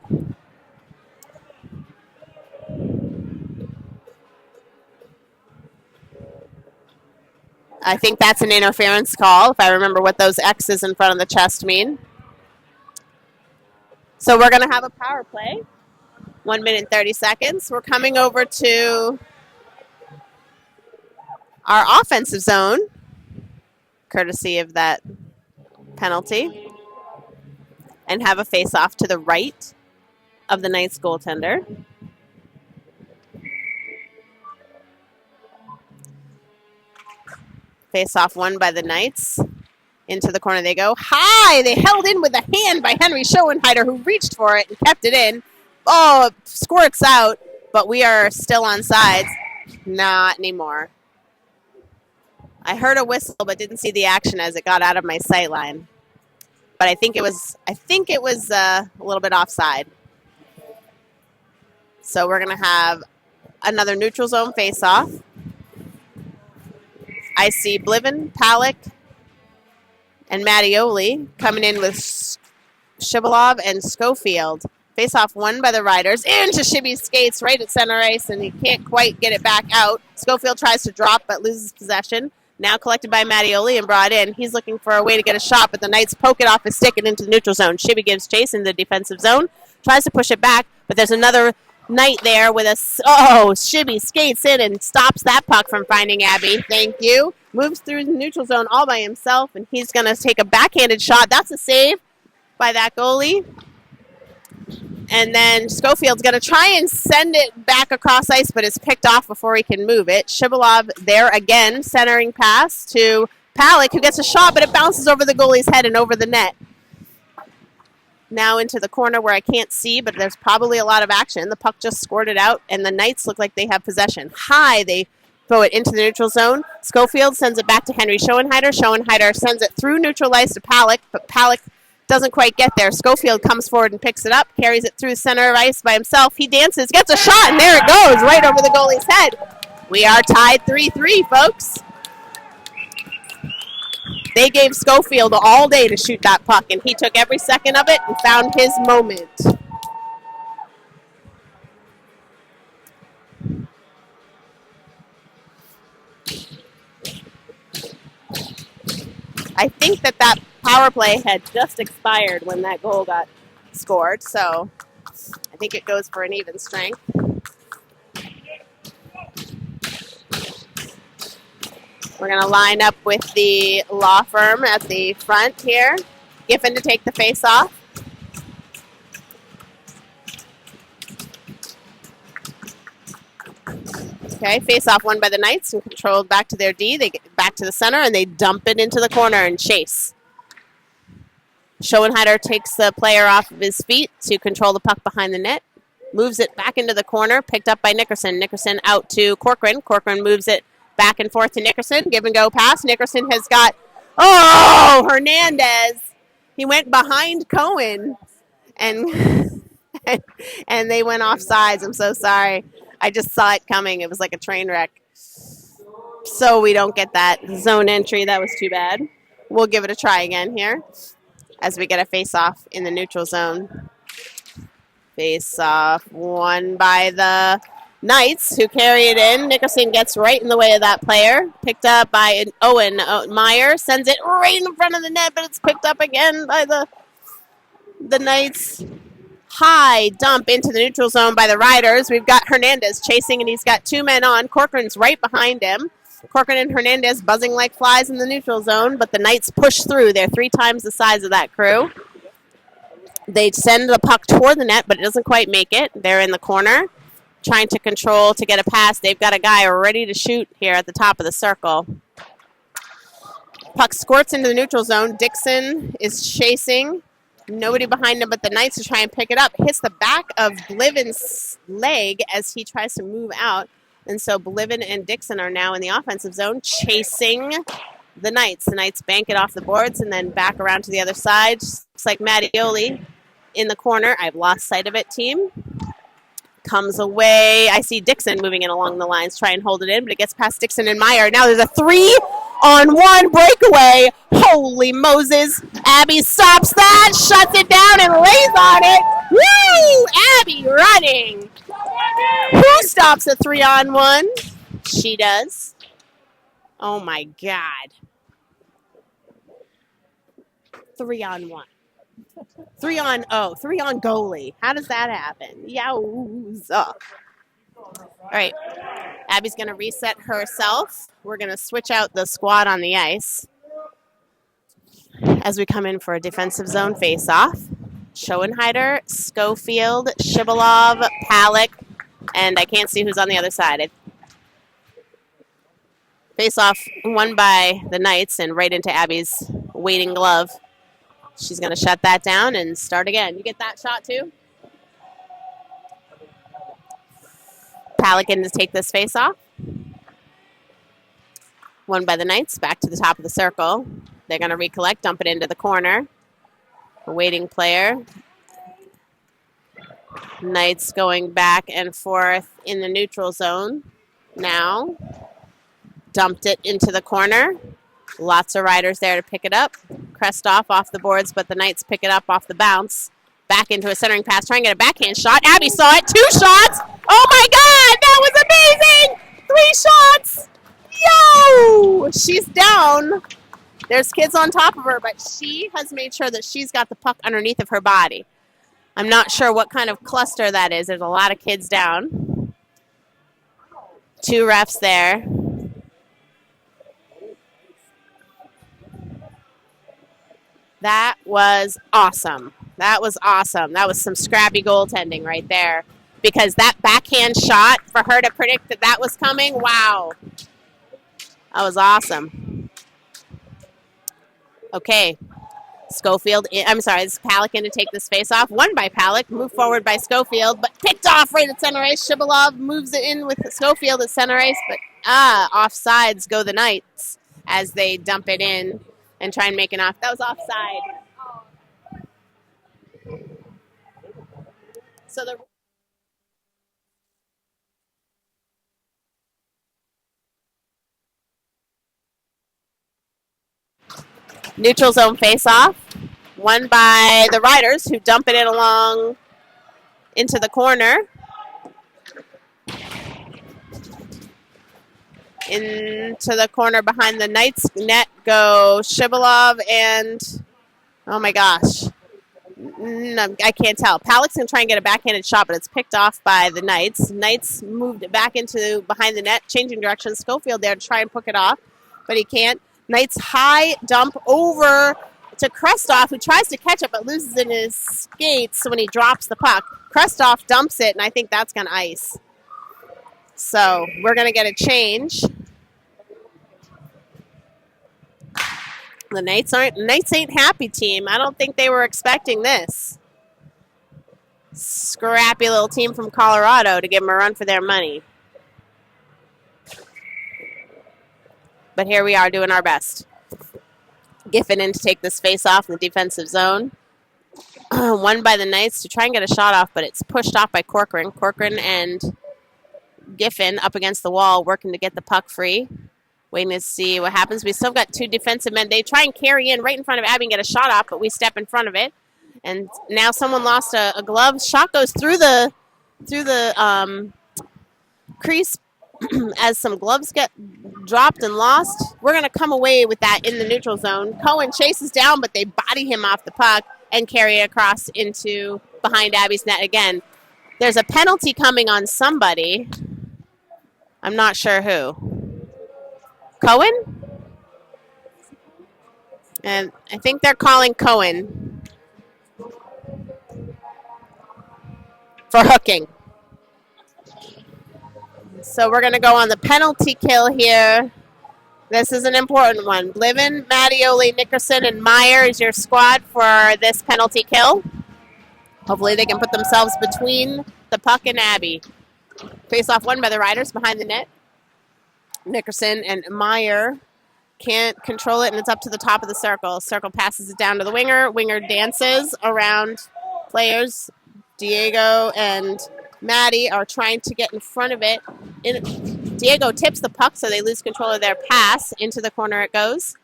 I think that's an interference call, if I remember what those X's in front of the chest mean. So we're going to have a power play. 1 minute, 30 seconds. We're coming over to our offensive zone, courtesy of that penalty, and have a face-off to the right of the Knights goaltender. Face-off won by the Knights. Into the corner they go. High! They held in with a hand by Henry Schoenheider, who reached for it and kept it in. Oh, it squirts out, but we are still on sides. Not anymore. I heard a whistle, but didn't see the action as it got out of my sight line. But I think it was a little bit offside. So we're going to have another neutral zone face-off. I see Blivin, Palick, and Mattioli coming in with Shibalov and Schofield. Face-off won by the Riders. Into Shibby's skates right at center ice, and he can't quite get it back out. Schofield tries to drop but loses possession. Now collected by Mattioli and brought in. He's looking for a way to get a shot, but the Knights poke it off his stick and into the neutral zone. Shibby gives chase in the defensive zone. Tries to push it back, but there's another Knight there with a... Oh, Shibby skates in and stops that puck from finding Abby. Thank you. Moves through the neutral zone all by himself, and he's going to take a backhanded shot. That's a save by that goalie. And then Schofield's going to try and send it back across ice, but it's picked off before he can move it. Shibalov there again, centering pass to Palick, who gets a shot, but it bounces over the goalie's head and over the net. Now into the corner where I can't see, but there's probably a lot of action. The puck just squirted out, and the Knights look like they have possession. High, they throw it into the neutral zone. Schofield sends it back to Henry Schoenheider. Schoenheider sends it through neutral ice to Palick, but Palick doesn't quite get there. Schofield comes forward and picks it up, carries it through center of ice by himself. He dances, gets a shot, and there it goes, right over the goalie's head. We are tied 3-3, folks. They gave Schofield all day to shoot that puck, and he took every second of it and found his moment. I think that power play had just expired when that goal got scored, so I think it goes for an even strength. We're going to line up with the law firm at the front here. Giffen to take the face off. Okay, face off won by the Knights and controlled back to their D. They get back to the center and they dump it into the corner and chase. Schoenheider takes the player off of his feet to control the puck behind the net. Moves it back into the corner, picked up by Nickerson. Nickerson out to Corcoran. Corcoran moves it back and forth to Nickerson. Give and go pass. Nickerson has got, Hernandez. He went behind Cohen and and they went off sides. I'm so sorry. I just saw it coming. It was like a train wreck. So we don't get that zone entry. That was too bad. We'll give it a try again here as we get a face-off in the neutral zone. Face-off won by the Knights, who carry it in. Nickerson gets right in the way of that player. Picked up by Owen Meyer. Sends it right in front of the net, but it's picked up again by the Knights. High dump into the neutral zone by the Riders. We've got Hernandez chasing, and he's got two men on. Corcoran's right behind him. Corcoran and Hernandez buzzing like flies in the neutral zone, but the Knights push through. They're 3 times the size of that crew. They send the puck toward the net, but it doesn't quite make it. They're in the corner, trying to control to get a pass. They've got a guy ready to shoot here at the top of the circle. Puck squirts into the neutral zone. Dixon is chasing. Nobody behind him but the Knights to try and pick it up. Hits the back of Bliven's leg as he tries to move out. And so Bliven and Dixon are now in the offensive zone chasing the Knights. The Knights bank it off the boards and then back around to the other side. Looks like Mattioli in the corner. I've lost sight of it, team. Comes away. I see Dixon moving in along the lines, try and hold it in, but it gets past Dixon and Meyer. Now there's a 3-on-1 breakaway. Holy Moses. Abby stops that, shuts it down, and lays on it. Woo! Abby running. Who stops a 3-on-1? She does. Oh, my God. 3-on-1. 3-on goalie. How does that happen? Yowza. All right. Abby's going to reset herself. We're going to switch out the squad on the ice as we come in for a defensive zone face-off. Schoenheider, Schofield, Shibalov, Palick, and I can't see who's on the other side. Face-off won by the Knights and right into Abby's waiting glove. She's going to shut that down and start again. You get that shot too? Palick in to take this face-off. Won by the Knights. Back to the top of the circle. They're going to recollect, dump it into the corner. A waiting player. Knights going back and forth in the neutral zone. Now, dumped it into the corner. Lots of riders there to pick it up. Krestoff off the boards, but the Knights pick it up off the bounce. Back into a centering pass, trying to get a backhand shot. Abby saw it. 2 shots. Oh, my God. That was amazing. 3 shots. Yo! She's down. There's kids on top of her, but she has made sure that she's got the puck underneath of her body. I'm not sure what kind of cluster that is. There's a lot of kids down. 2 refs there. That was awesome. That was awesome. That was some scrappy goaltending right there. Because that backhand shot, for her to predict that that was coming, wow. That was awesome. Okay. Schofield, it's Palick in to take this face off. Won by Palick, moved forward by Schofield, but picked off right at center ice. Shibalov moves it in with Schofield at center ice, but offsides go the Knights as they dump it in and try and make an off. That was offside. So the Neutral zone face-off. Won by the Riders, who dump it in along into the corner. Into the corner behind the Knights net go Shibalov and, oh my gosh, no, I can't tell. Palik's going to try and get a backhanded shot, but it's picked off by the Knights. Knights moved it back into behind the net, changing direction. Schofield there to try and puck it off, but he can't. Knights high dump over to Krestoff, who tries to catch it but loses in his skates when he drops the puck. Krestoff dumps it, and I think that's going to ice. So we're going to get a change. The Knights ain't happy, team. I don't think they were expecting this. Scrappy little team from Colorado to give them a run for their money. But here we are doing our best. Giffen in to take this face off in the defensive zone. Won by the Knights to try and get a shot off, but it's pushed off by Corcoran. Corcoran and Giffen up against the wall, working to get the puck free. Waiting to see what happens. We still got two defensive men. They try and carry in right in front of Abby and get a shot off, but we step in front of it. And now someone lost a glove. Shot goes through the crease as some gloves get dropped and lost. We're going to come away with that in the neutral zone. Cohen chases down, but they body him off the puck and carry it across into behind Abby's net again. There's a penalty coming on somebody. I'm not sure who. Cohen? And I think they're calling Cohen for hooking. So we're going to go on the penalty kill here. This is an important one. Bliven, Mattioli, Nickerson, and Meyer is your squad for this penalty kill. Hopefully they can put themselves between the puck and Abby. Face-off won by the Riders behind the net. Nickerson and Meyer can't control it, and it's up to the top of the circle. Circle passes it down to the winger. Winger dances around players. Diego and Maddie are trying to get in front of it. Diego tips the puck, so they lose control of their pass. Into the corner it goes.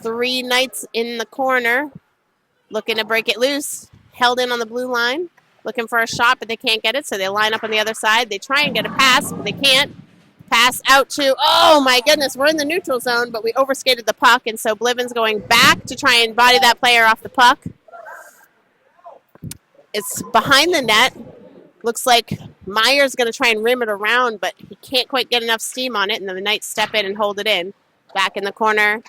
Three Knights in the corner, looking to break it loose. Held in on the blue line, looking for a shot, but they can't get it, so they line up on the other side. They try and get a pass, but they can't. Pass out to, oh my goodness, we're in the neutral zone, but we overskated the puck, and so Bliven's going back to try and body that player off the puck. It's behind the net. Looks like Meyer's going to try and rim it around, but he can't quite get enough steam on it, and the Knights step in and hold it in. Back in the corner.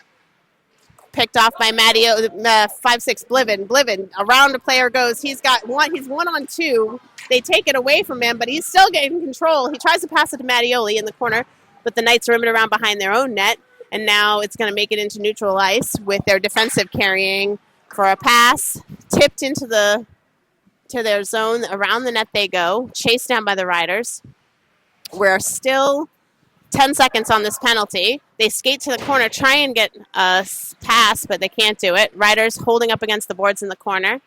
Picked off by Matteo, 5'6", Bliven. Bliven, around a player goes. He's one on two. They take it away from him, but he's still getting control. He tries to pass it to Mattioli in the corner, but the Knights rim it around behind their own net, and now it's going to make it into neutral ice with their defensive carrying for a pass. Tipped into to their zone. Around the net they go. Chased down by the Riders. We're still 10 seconds on this penalty. They skate to the corner, try and get a pass, but they can't do it. Riders holding up against the boards in the corner.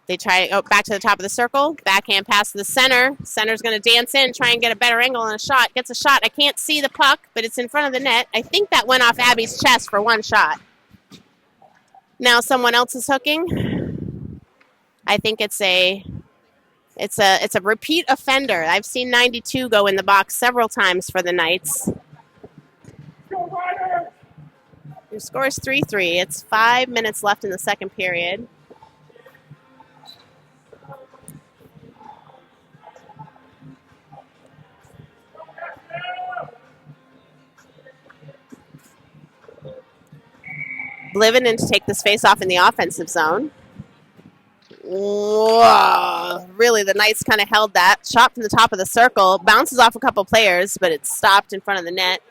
They try back to the top of the circle. Backhand pass to the center. Center's going to dance in, try and get a better angle on a shot. Gets a shot. I can't see the puck, but it's in front of the net. I think that went off Abby's chest for one shot. Now someone else is hooking. I think it's a repeat offender. I've seen 92 go in the box several times for the Knights. Your score is 3-3. It's 5 minutes left in the second period. Bliven in to take this face off in the offensive zone. Whoa. Really, the Knights kind of held that. Shot from the top of the circle. Bounces off a couple players, but it's stopped in front of the net.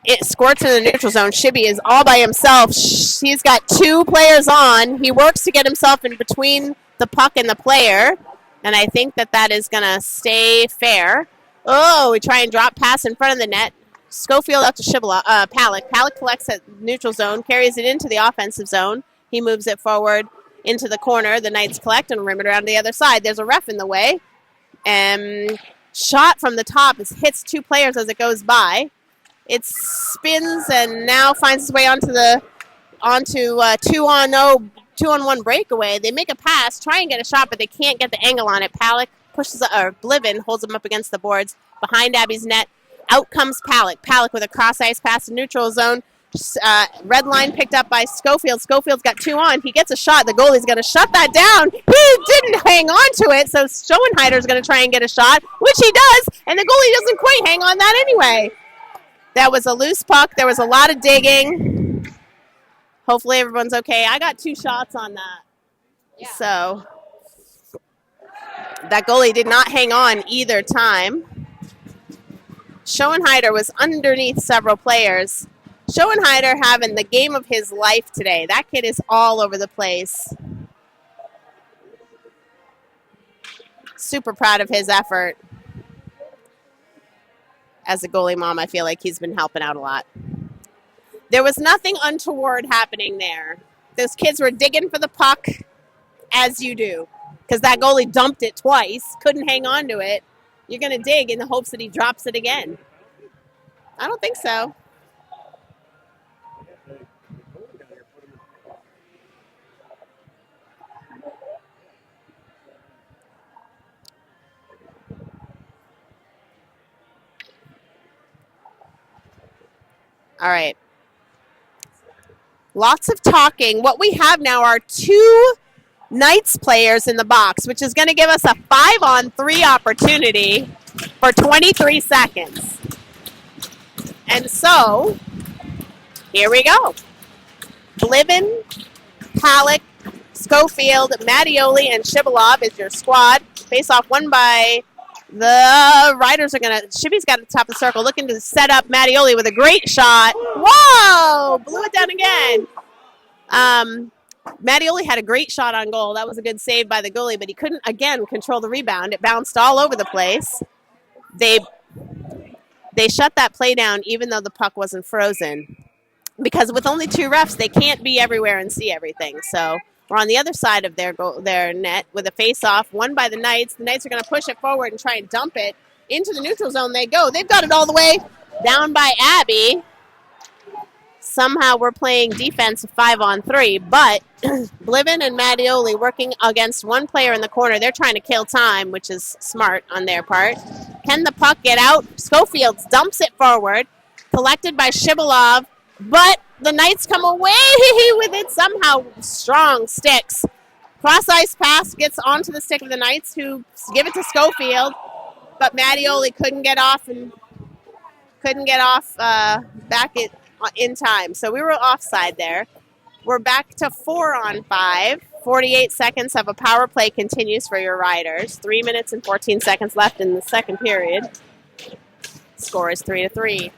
It squirts in the neutral zone. Shibby is all by himself. He's got two players on. He works to get himself in between the puck and the player, and I think that is going to stay fair. Oh, we try and drop pass in front of the net. Schofield out to Palik. Palik collects at neutral zone, carries it into the offensive zone. He moves it forward into the corner. The Knights collect and rim it around the other side. There's a ref in the way. And shot from the top hits two players as it goes by. It spins and now finds its way onto 2-on-0, 2-on-1 breakaway. They make a pass, try and get a shot, but they can't get the angle on it. Palak pushes, or Blivin holds him up against the boards behind Abby's net. Out comes Palak. Palak with a cross ice pass to neutral zone. Red line picked up by Schofield. Schofield's got 2 on. He gets a shot. The goalie's going to shut that down. He didn't hang on to it, so Schoenheider's going to try and get a shot, which he does, and the goalie doesn't quite hang on that anyway. That was a loose puck. There was a lot of digging. Hopefully everyone's okay. I got 2 shots on that. Yeah. So that goalie did not hang on either time. Schoenheider was underneath several players. Schoenheider having the game of his life today. That kid is all over the place. Super proud of his effort. As a goalie mom, I feel like he's been helping out a lot. There was nothing untoward happening there. Those kids were digging for the puck, as you do, because that goalie dumped it twice, couldn't hang on to it. You're going to dig in the hopes that he drops it again. I don't think so. All right. Lots of talking. What we have now are 2 Knights players in the box, which is going to give us a 5-on-3 opportunity for 23 seconds. And so, here we go. Blivin, Palak, Schofield, Mattioli, and Shibalov is your squad. Face off won by the Riders. Shibby's got at the top of the circle, looking to set up Mattioli with a great shot. Whoa! Blew it down again. Mattioli had a great shot on goal. That was a good save by the goalie, but he couldn't, again, control the rebound. It bounced all over the place. They shut that play down even though the puck wasn't frozen. Because with only 2 refs, they can't be everywhere and see everything. So we're on the other side of their net with a face-off, won by the Knights. The Knights are going to push it forward and try and dump it. Into the neutral zone they go. They've got it all the way down by Abby. Somehow we're playing defense 5-on-3, but Blivin and Mattioli working against one player in the corner. They're trying to kill time, which is smart on their part. Can the puck get out? Schofield dumps it forward, collected by Shibalov, but the Knights come away with it somehow. Strong sticks. Cross-ice pass gets onto the stick of the Knights, who give it to Schofield, but Mattioli couldn't get off back in time. So we were offside there. We're back to 4-on-5. 48 seconds of a power play continues for your Riders. 3 minutes and 14 seconds left in the second period. Score is 3-3.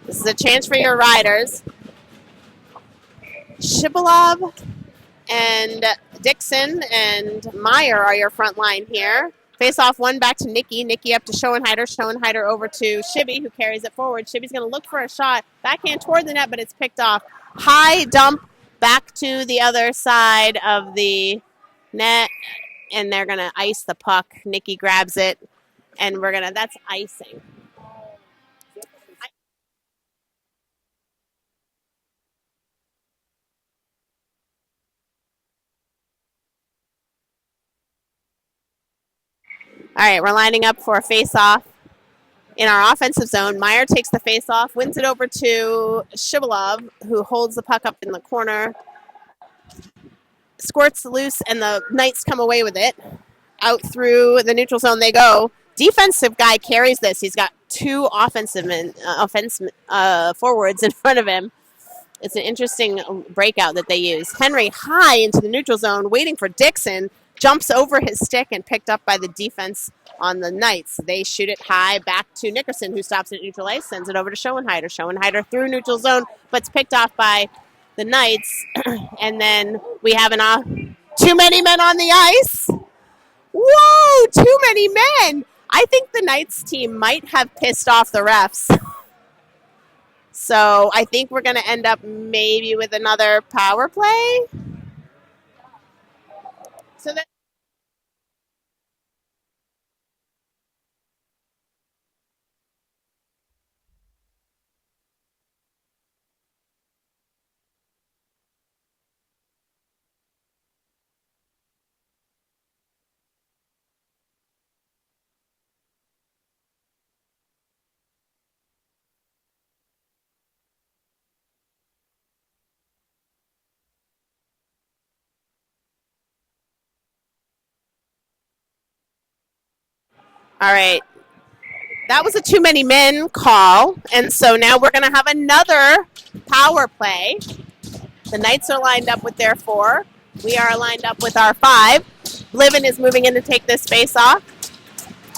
This is a chance for your Riders. Shibalov and Dixon and Meyer are your front line here. Face off one back to Nikki. Nikki up to Schoenheider. Schoenheider over to Shibby, who carries it forward. Shibby's going to look for a shot. Backhand toward the net, but it's picked off. High dump back to the other side of the net, and they're going to ice the puck. Nikki grabs it, and that's icing. All right, we're lining up for a face-off in our offensive zone. Meyer takes the face-off, wins it over to Shibalov, who holds the puck up in the corner. Squirts loose, and the Knights come away with it. Out through the neutral zone they go. Defensive guy carries this. He's got 2 offensive forwards in front of him. It's an interesting breakout that they use. Henry high into the neutral zone, waiting for Dixon. Jumps over his stick and picked up by the defense on the Knights. They shoot it high back to Nickerson, who stops at neutral ice, sends it over to Schoenheider. Schoenheider through neutral zone, but it's picked off by the Knights. And then we have too many men on the ice. Whoa, too many men. I think the Knights team might have pissed off the refs. So I think we're going to end up maybe with another power play. So that. All right. That was a too many men call, and so now we're going to have another power play. The Knights are lined up with their 4. We are lined up with our 5. Bliven is moving in to take this face off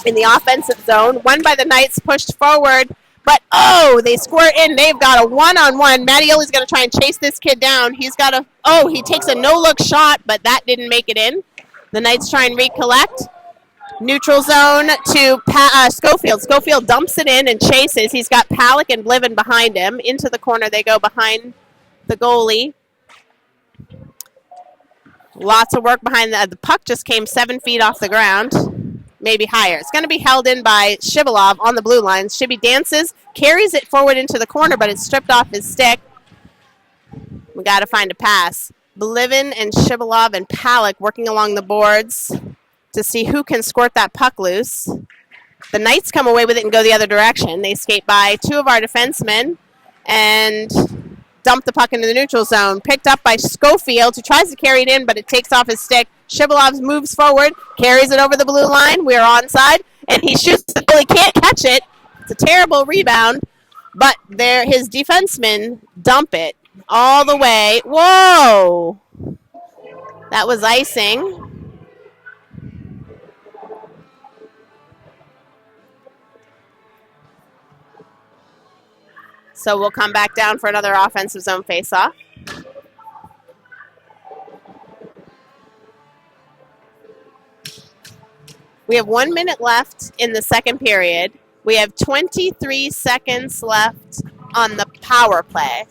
in the offensive zone. Won by the Knights, pushed forward, but they squirt in. They've got a one-on-one. Mattioli's going to try and chase this kid down. He's got he takes a no-look shot, but that didn't make it in. The Knights try and recollect. Neutral zone to Schofield. Schofield dumps it in and chases. He's got Palak and Bliven behind him. Into the corner they go behind the goalie. Lots of work behind the puck. Just came 7 feet off the ground, maybe higher. It's going to be held in by Shibalov on the blue line. Shibby dances, carries it forward into the corner, but it's stripped off his stick. We got to find a pass. Bliven and Shibalov and Palak working along the boards to see who can squirt that puck loose. The Knights come away with it and go the other direction. They skate by 2 of our defensemen and dump the puck into the neutral zone. Picked up by Schofield, who tries to carry it in, but it takes off his stick. Shibalov moves forward, carries it over the blue line. We're onside, and he shoots it. He can't catch it. It's a terrible rebound, but his defensemen dump it all the way. Whoa! That was icing. So we'll come back down for another offensive zone faceoff. We have 1 minute left in the second period. We have 23 seconds left on the power play.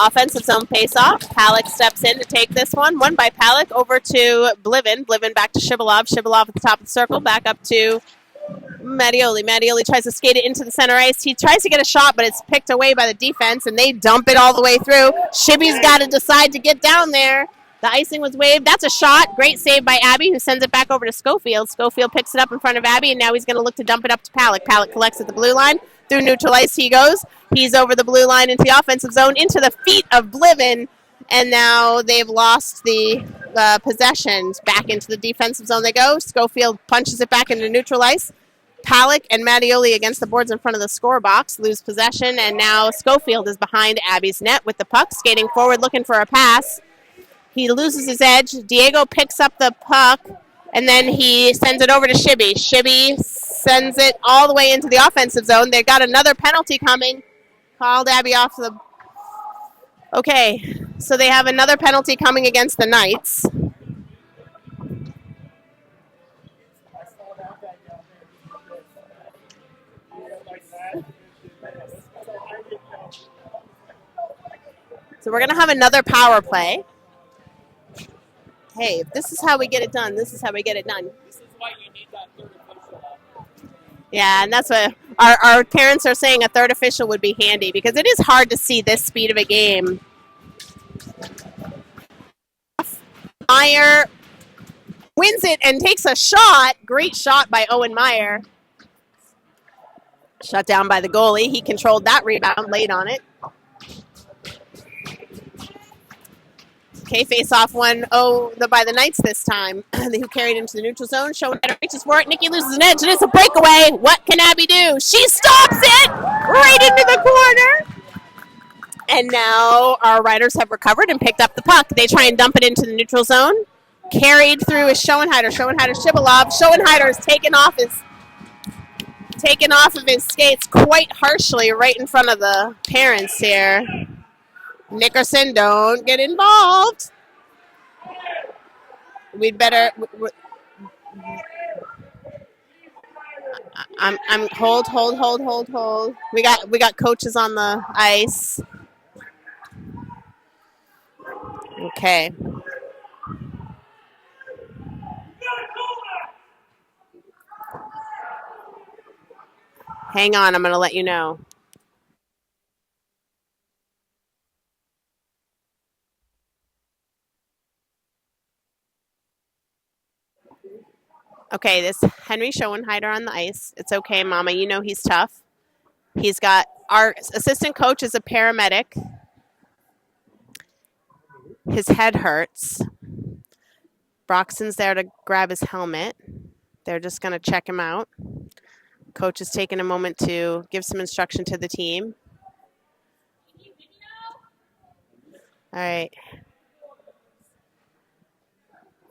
Offensive zone face-off. Palak steps in to take this one. Won by Palak over to Bliven. Bliven back to Shibalov. Shibalov at the top of the circle. Back up to Mattioli. Mattioli tries to skate it into the center ice. He tries to get a shot, but it's picked away by the defense, and they dump it all the way through. Shibby's got to decide to get down there. The icing was waved. That's a shot. Great save by Abby, who sends it back over to Schofield. Schofield picks it up in front of Abby, and now he's going to look to dump it up to Palak. Palak collects at the blue line. Through neutral ice he goes. He's over the blue line into the offensive zone, into the feet of Bliven, and now they've lost the possessions. Back into the defensive zone they go. Schofield punches it back into neutral ice. Palak and Mattioli against the boards in front of the score box lose possession, and now Schofield is behind Abby's net with the puck, skating forward looking for a pass. He loses his edge. Diego picks up the puck, and then he sends it over to Shibby. Shibby sends it all the way into the offensive zone. They got another penalty coming. Called Abby off the... Okay, so they have another penalty coming against the Knights. So we're going to have another power play. Hey, if this is how we get it done, this is how we get it done. This is why you need that third official. Yeah, and that's what our parents are saying, a third official would be handy, because it is hard to see this speed of a game. Meyer wins it and takes a shot. Great shot by Owen Meyer. Shut down by the goalie. He controlled that rebound, laid on it. Okay, face-off 1-0 by the Knights this time, who carried into the neutral zone. Schoenheider reaches for it. Nikki loses an edge, and it's a breakaway. What can Abby do? She stops it right into the corner. And now our riders have recovered and picked up the puck. They try and dump it into the neutral zone. Carried through is Schoenheider. Schoenheider-Shibalov. Schoenheider is taken off of his skates quite harshly right in front of the parents here. Nickerson, don't get involved. We'd better. I'm hold. We got coaches on the ice. Okay. Hang on, I'm going to let you know. Okay, this Henry Schoenheider on the ice. It's okay, Mama. You know he's tough. He's got our assistant coach is a paramedic. His head hurts. Broxton's there to grab his helmet. They're just going to check him out. Coach is taking a moment to give some instruction to the team. All right.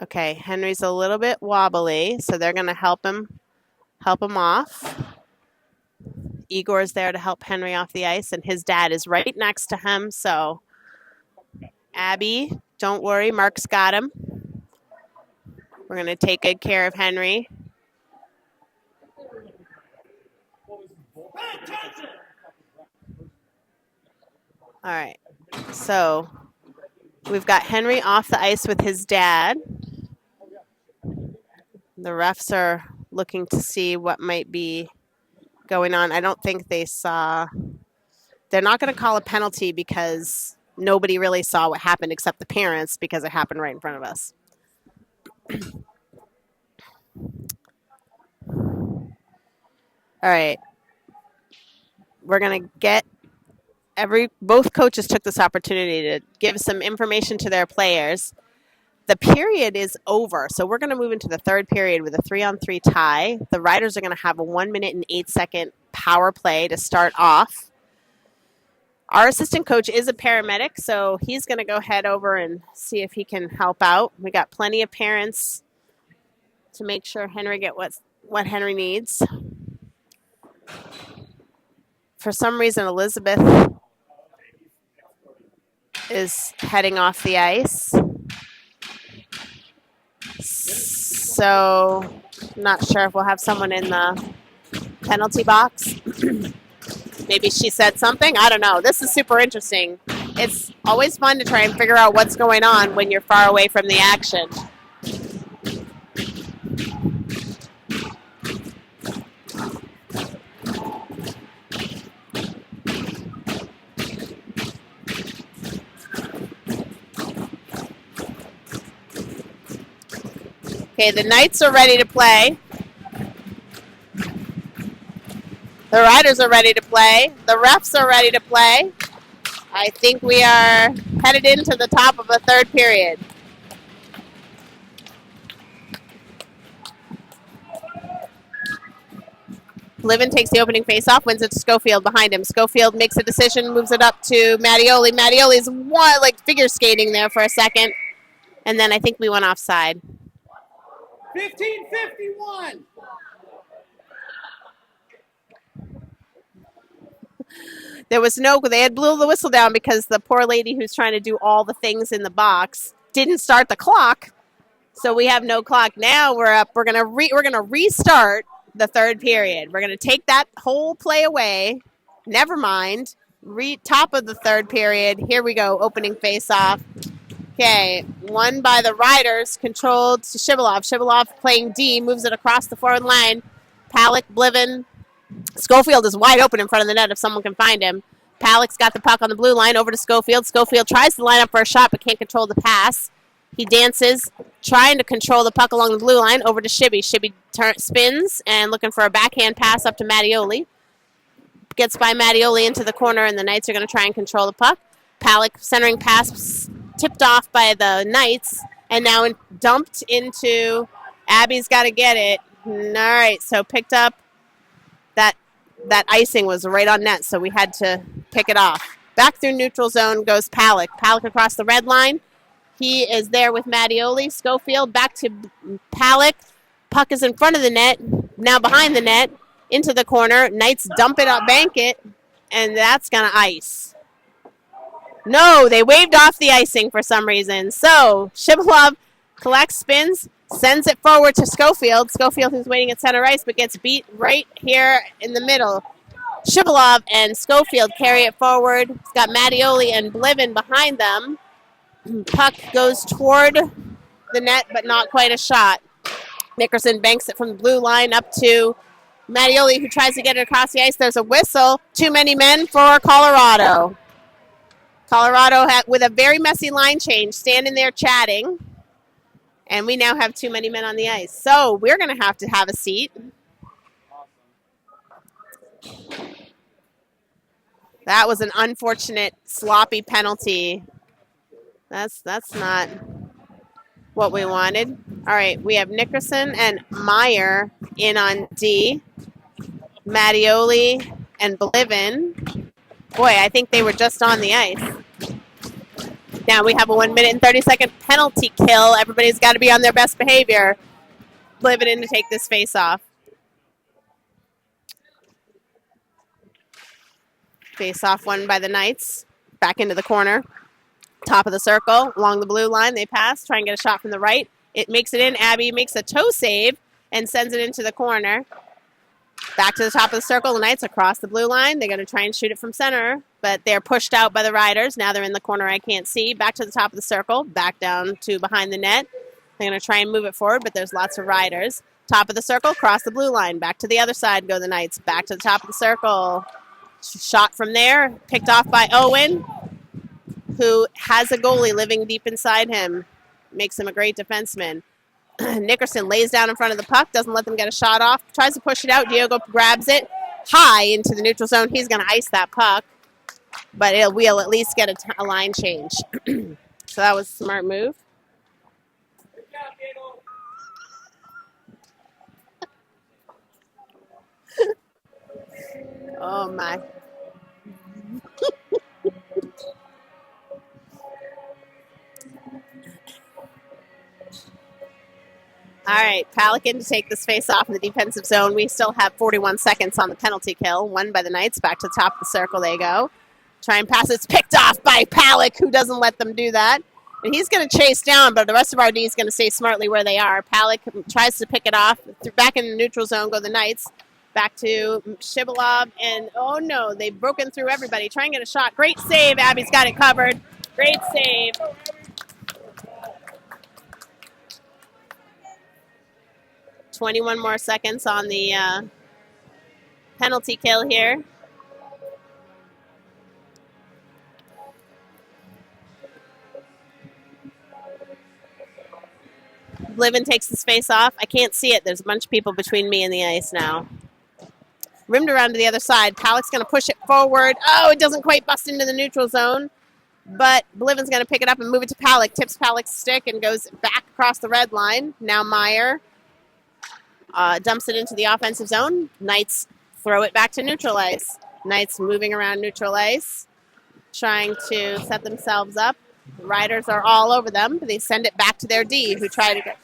Okay, Henry's a little bit wobbly, so they're going to help him off. Igor's there to help Henry off the ice, and his dad is right next to him. So, Abby, don't worry, Mark's got him. We're going to take good care of Henry. All right, so we've got Henry off the ice with his dad. The refs are looking to see what might be going on. I don't think they saw. They're not going to call a penalty because nobody really saw what happened except the parents because it happened right in front of us. All right. We're going to get both coaches took this opportunity to give some information to their players. The period is over, so we're going to move into the third period with a 3-on-3 tie. The Riders are going to have a 1 minute and 8 second power play to start off. Our assistant coach is a paramedic, so he's going to go head over and see if he can help out. We got plenty of parents to make sure Henry get what Henry needs. For some reason, Elizabeth is heading off the ice. So, not sure if we'll have someone in the penalty box. Maybe she said something. I don't know. This is super interesting. It's always fun to try and figure out what's going on when you're far away from the action. Okay, the Knights are ready to play. The Riders are ready to play. The refs are ready to play. I think we are headed into the top of the third period. Livin takes the opening faceoff, wins it to Schofield behind him. Schofield makes a decision, moves it up to Mattioli. Mattioli's figure skating there for a second. And then I think we went offside. 15:51. They had blew the whistle down because the poor lady who's trying to do all the things in the box didn't start the clock. So we have no clock. Now we're up. We're gonna restart the third period. We're gonna take that whole play away. Never mind. Top of the third period. Here we go. Opening face-off. Okay, won by the Riders, controlled to Shibalov. Shibalov playing D, moves it across the forward line. Palak, Bliven. Schofield is wide open in front of the net if someone can find him. Palak's got the puck on the blue line, over to Schofield. Schofield tries to line up for a shot but can't control the pass. He dances, trying to control the puck along the blue line, over to Shibby. Shibby spins and looking for a backhand pass up to Mattioli. Gets by Mattioli into the corner, and the Knights are going to try and control the puck. Palak centering pass tipped off by the Knights and now dumped into Abby's got to get it. All right, so picked up. That icing was right on net, so we had to pick it off. Back through neutral zone goes Palak. Palak across the red line. He is there with Mattioli. Schofield back to Palak. Puck is in front of the net, now behind the net, into the corner. Knights dump it up, bank it, and that's going to ice. No, they waved off the icing for some reason. So Shibalov collects, spins, sends it forward to Schofield. Schofield, who's waiting at center ice, but gets beat right here in the middle. Shibalov and Schofield carry it forward. It's got Mattioli and Bliven behind them. Puck goes toward the net, but not quite a shot. Nickerson banks it from the blue line up to Mattioli, who tries to get it across the ice. There's a whistle. Too many men for Colorado. Colorado with a very messy line change, standing there chatting. And we now have too many men on the ice. So we're going to have a seat. That was an unfortunate, sloppy penalty. That's not what we wanted. All right, we have Nickerson and Meyer in on D. Mattioli and Blivin. Boy, I think they were just on the ice. Now we have a 1 minute and 30-second penalty kill. Everybody's got to be on their best behavior. Blivin in to take this face off. Face off won by the Knights. Back into the corner. Top of the circle. Along the blue line. They pass. Try and get a shot from the right. It makes it in. Abby makes a toe save and sends it into the corner. Back to the top of the circle. The Knights across the blue line. They're going to try and shoot it from center, but they're pushed out by the Riders. Now they're in the corner I can't see. Back to the top of the circle. Back down to behind the net. They're going to try and move it forward, but there's lots of Riders. Top of the circle. Cross the blue line. Back to the other side go the Knights. Back to the top of the circle. Shot from there. Picked off by Owen, who has a goalie living deep inside him. Makes him a great defenseman. Nickerson lays down in front of the puck, doesn't let them get a shot off, tries to push it out. Diego grabs it high into the neutral zone. He's going to ice that puck, but we'll at least get a line change. So that was a smart move. Oh, my. All right, Pelican to take this face off in the defensive zone. We still have 41 seconds on the penalty kill. Won by the Knights. Back to the top of the circle they go. Try and pass. It's picked off by Palick, who doesn't let them do that. And he's going to chase down, but the rest of our D is going to stay smartly where they are. Palick tries to pick it off. Back in the neutral zone go the Knights. Back to Shibalov, and oh no, they've broken through everybody. Try and get a shot. Great save. Abby's got it covered. Great save. $21 more seconds on the penalty kill here. Blivin takes his face off. I can't see it. There's a bunch of people between me and the ice now. Rimmed around to the other side. Palick's going to push it forward. Oh, it doesn't quite bust into the neutral zone. But Blivin's going to pick it up and move it to Palick. Tips Palick's stick and goes back across the red line. Now Meyer dumps it into the offensive zone. Knights throw it back to neutral ice. Knights moving around neutral ice, trying to set themselves up. The Riders are all over them. They send it back to their D, who try to get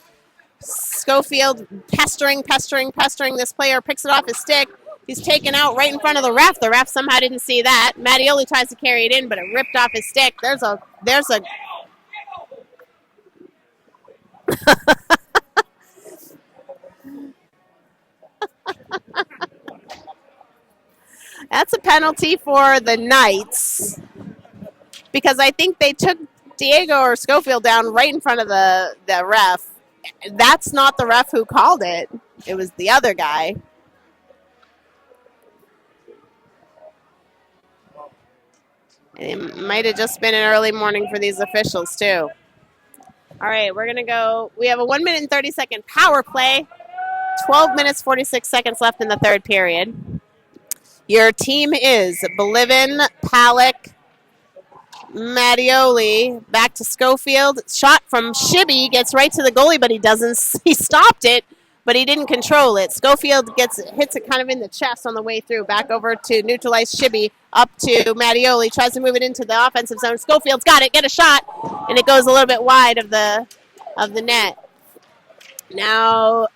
Schofield pestering this player, picks it off his stick. He's taken out right in front of the ref. The ref somehow didn't see that. Mattioli tries to carry it in, but it ripped off his stick. There's a That's a penalty for the Knights, because I think they took Diego or Schofield down right in front of the ref. That's not the ref who called it. It was the other guy. It might have just been an early morning for these officials, too. All right, we're going to go. We have a 1 minute and 30-second power play. 12 minutes, 46 seconds left in the third period. Your team is Blivin, Palick, Mattioli, back to Schofield. Shot from Shibby, gets right to the goalie, but he doesn't. He stopped it, but he didn't control it. Schofield hits it kind of in the chest on the way through. Back over to neutralize Shibby, up to Mattioli, tries to move it into the offensive zone. Schofield's got it, get a shot, and it goes a little bit wide of the net. Now,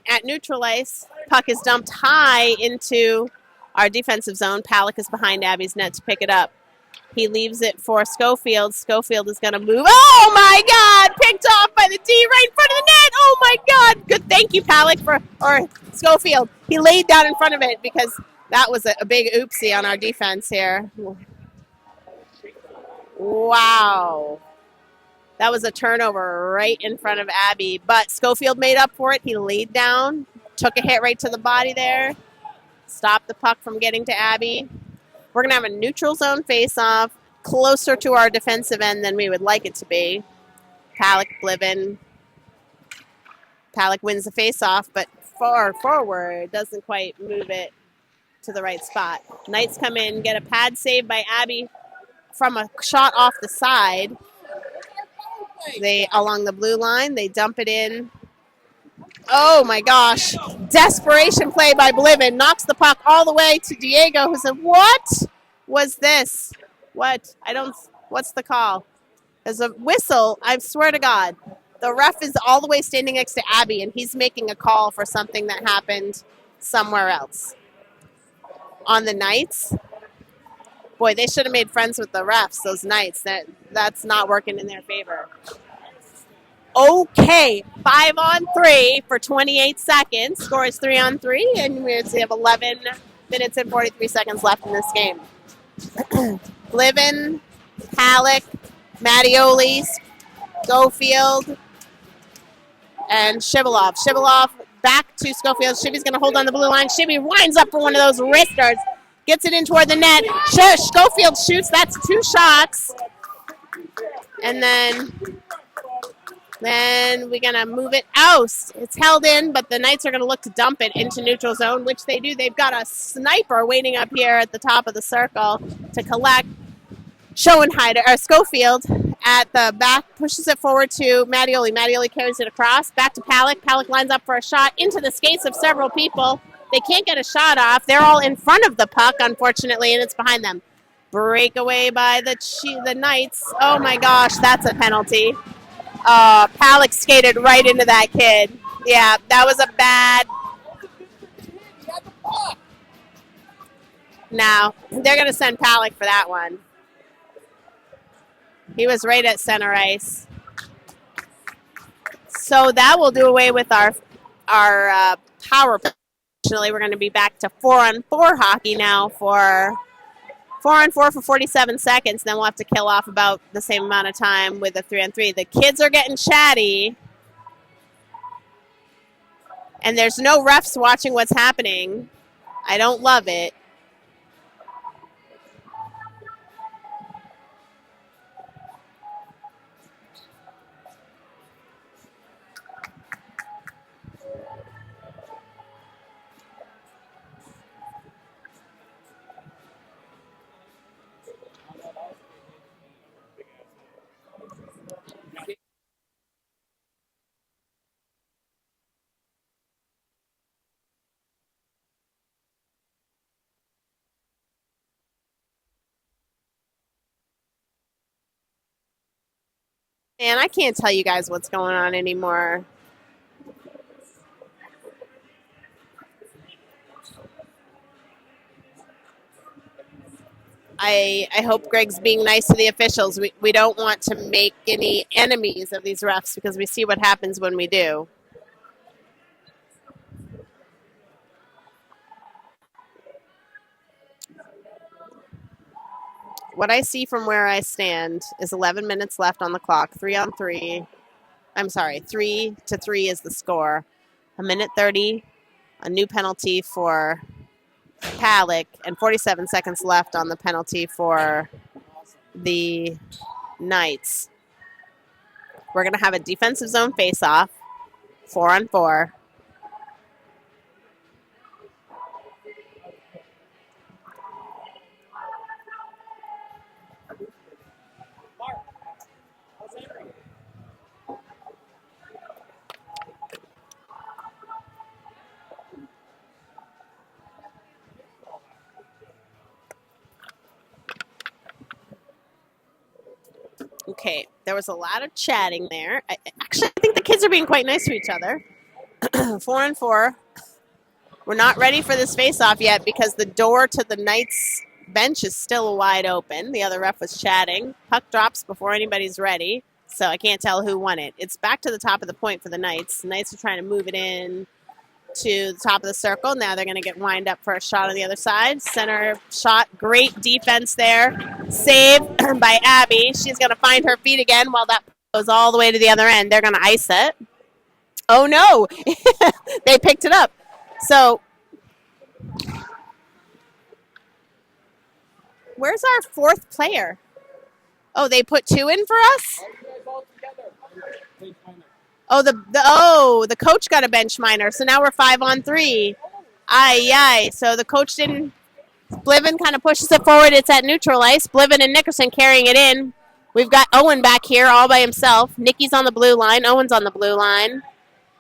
at neutral ice, puck is dumped high into our defensive zone. Palick is behind Abby's net to pick it up. He leaves it for Schofield. Schofield is going to move. Oh, my God! Picked off by the D right in front of the net. Oh, my God! Good. Thank you, Palick, or Schofield. He laid down in front of it because that was a big oopsie on our defense here. Wow. That was a turnover right in front of Abby. But Schofield made up for it. He laid down, took a hit right to the body there, stopped the puck from getting to Abby. We're going to have a neutral zone face-off closer to our defensive end than we would like it to be. Palick, Blivin. Palick wins the face-off, but far forward, doesn't quite move it to the right spot. Knights come in, get a pad save by Abby from a shot off the side. Along the blue line, they dump it in Oh my gosh. Desperation play by Bliven. Knocks the puck all the way to Diego, who said, what was this? What? What's the call? There's a whistle. I swear to God. The ref is all the way standing next to Abby, and he's making a call for something that happened somewhere else. On the Knights, boy, they should have made friends with the refs, those Knights. That's not working in their favor. Okay, 5-on-3 for 28 seconds. Score is 3-on-3, and we have 11 minutes and 43 seconds left in this game. Bliven, Halleck, Mattioli, Schofield, and Shivalov. Shivalov back to Schofield. Shivy's going to hold on the blue line. Shivy winds up for one of those wristers. Gets it in toward the net. Schofield shoots. That's 2 shots. And then we're going to move it out. It's held in, but the Knights are going to look to dump it into neutral zone, which they do. They've got a sniper waiting up here at the top of the circle to collect. Schofield at the back pushes it forward to Mattioli. Mattioli carries it across. Back to Palak. Palak lines up for a shot into the skates of several people. They can't get a shot off. They're all in front of the puck, unfortunately, and it's behind them. Breakaway by the Knights. Oh, my gosh, that's a penalty. Palak skated right into that kid. Yeah, that was a bad. Now, they're going to send Palak for that one. He was right at center ice. So that will do away with our power play. Unfortunately, we're going to be back to 4-on-4 hockey now for 4-on-4 for 47 seconds. Then we'll have to kill off about the same amount of time with a 3-on-3. The kids are getting chatty. And there's no refs watching what's happening. I don't love it. And I can't tell you guys what's going on anymore. I hope Greg's being nice to the officials. We don't want to make any enemies of these refs because we see what happens when we do. What I see from where I stand is 11 minutes left on the clock. 3-on-3. I'm sorry, 3-3 is the score. 1:30, a new penalty for Palak, and 47 seconds left on the penalty for the Knights. We're going to have a defensive zone face-off, 4-on-4. Okay, there was a lot of chatting there. I think the kids are being quite nice to each other. 4-on-4. We're not ready for this face-off yet because the door to the Knights bench is still wide open. The other ref was chatting. Puck drops before anybody's ready, so I can't tell who won it. It's back to the top of the point for the Knights. The Knights are trying to move it in to the top of the circle. Now they're going to get lined up for a shot on the other side. Center shot. Great defense there. Save by Abby. She's going to find her feet again while that goes all the way to the other end. They're going to ice it. Oh, no. They picked it up. So where's our fourth player? Oh, they put 2 in for us? Oh, the coach got a bench minor, so now we're 5-on-3. Aye. So the coach didn't. Bliven kind of pushes it forward. It's at neutral ice. Bliven and Nickerson carrying it in. We've got Owen back here all by himself. Nikki's on the blue line. Owen's on the blue line.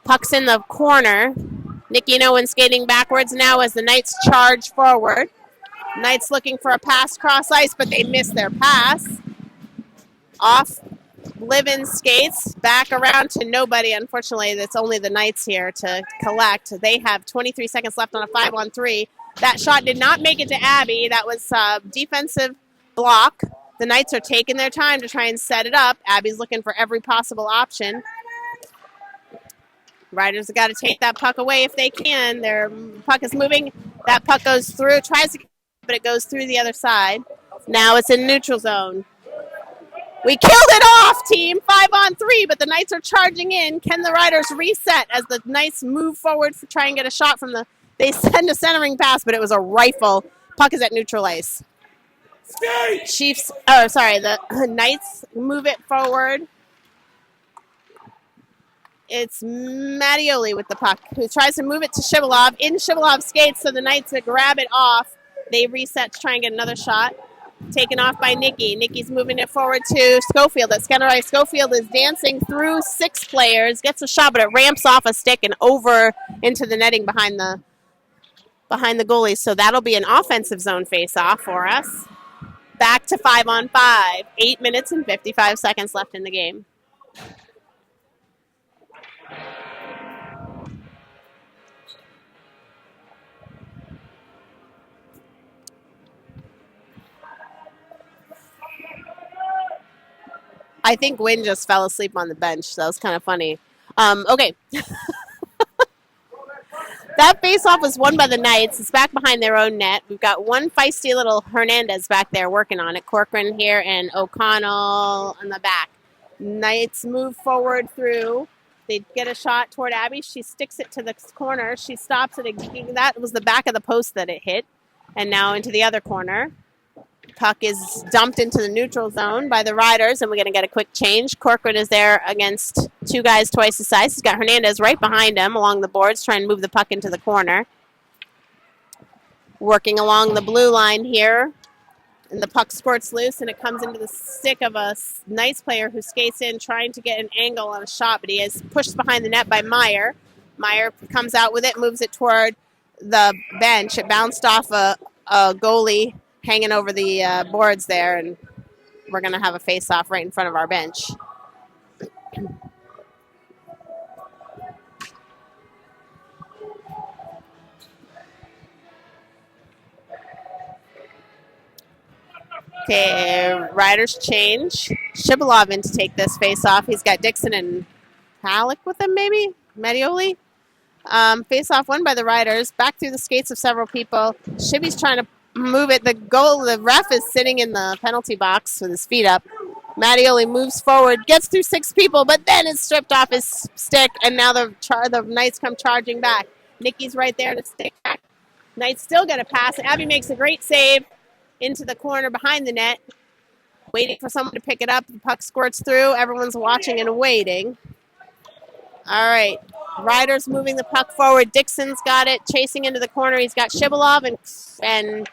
Puck's in the corner. Nikki and Owen skating backwards now as the Knights charge forward. Knights looking for a pass cross ice, but they miss their pass. Off Livin skates back around to nobody. Unfortunately, it's only the Knights here to collect. They have 23 seconds left on a 5-on-3. That shot did not make it to Abby. That was a defensive block. The Knights are taking their time to try and set it up. Abby's looking for every possible option. Riders have got to take that puck away if they can. Their puck is moving. That puck goes through, tries to, but it goes through the other side. Now it's in neutral zone. We killed it off, team. 5-on-3, but the Knights are charging in. Can the Riders reset as the Knights move forward to try and get a shot from the... They send a centering pass, but it was a rifle. Puck is at neutral ice. The Knights move it forward. It's Mattioli with the puck, who tries to move it to Shivalov. In Shivalov's skates, so the Knights grab it off. They reset to try and get another shot. Taken off by Nikki. Nikki's moving it forward to Schofield. At Skennerai, Schofield is dancing through 6 players, gets a shot, but it ramps off a stick and over into the netting behind the goalies. So that'll be an offensive zone face-off for us. Back to 5-on-5. 8 minutes and 55 seconds left in the game. I think Wynn just fell asleep on the bench. That was kind of funny. Okay. That face-off was won by the Knights. It's back behind their own net. We've got one feisty little Hernandez back there working on it. Corcoran here and O'Connell on the back. Knights move forward through. They get a shot toward Abby. She sticks it to the corner. She stops it. That was the back of the post that it hit. And now into the other corner. Puck is dumped into the neutral zone by the Riders, and we're going to get a quick change. Corcoran is there against 2 guys twice his size. He's got Hernandez right behind him along the boards, trying to move the puck into the corner. Working along the blue line here, and the puck squirts loose, and it comes into the stick of a Knights player who skates in, trying to get an angle on a shot, but he is pushed behind the net by Meyer. Meyer comes out with it, moves it toward the bench. It bounced off a goalie hanging over the boards there, and we're going to have a face-off right in front of our bench. Okay, Riders change. Shibalov in to take this face-off. He's got Dixon and Halleck with him, maybe? Mattioli? Face-off won by the Riders. Back through the skates of several people. Shibby's trying to move it. The ref is sitting in the penalty box with his feet up. Mattioli moves forward, gets through 6 people, but then it's stripped off his stick, and now the Knights come charging back. Nikki's right there to stick back. Knights still get a pass. Abby makes a great save into the corner behind the net, waiting for someone to pick it up. The puck squirts through. Everyone's watching and waiting. All right. Riders moving the puck forward. Dixon's got it, chasing into the corner. He's got Shibalov and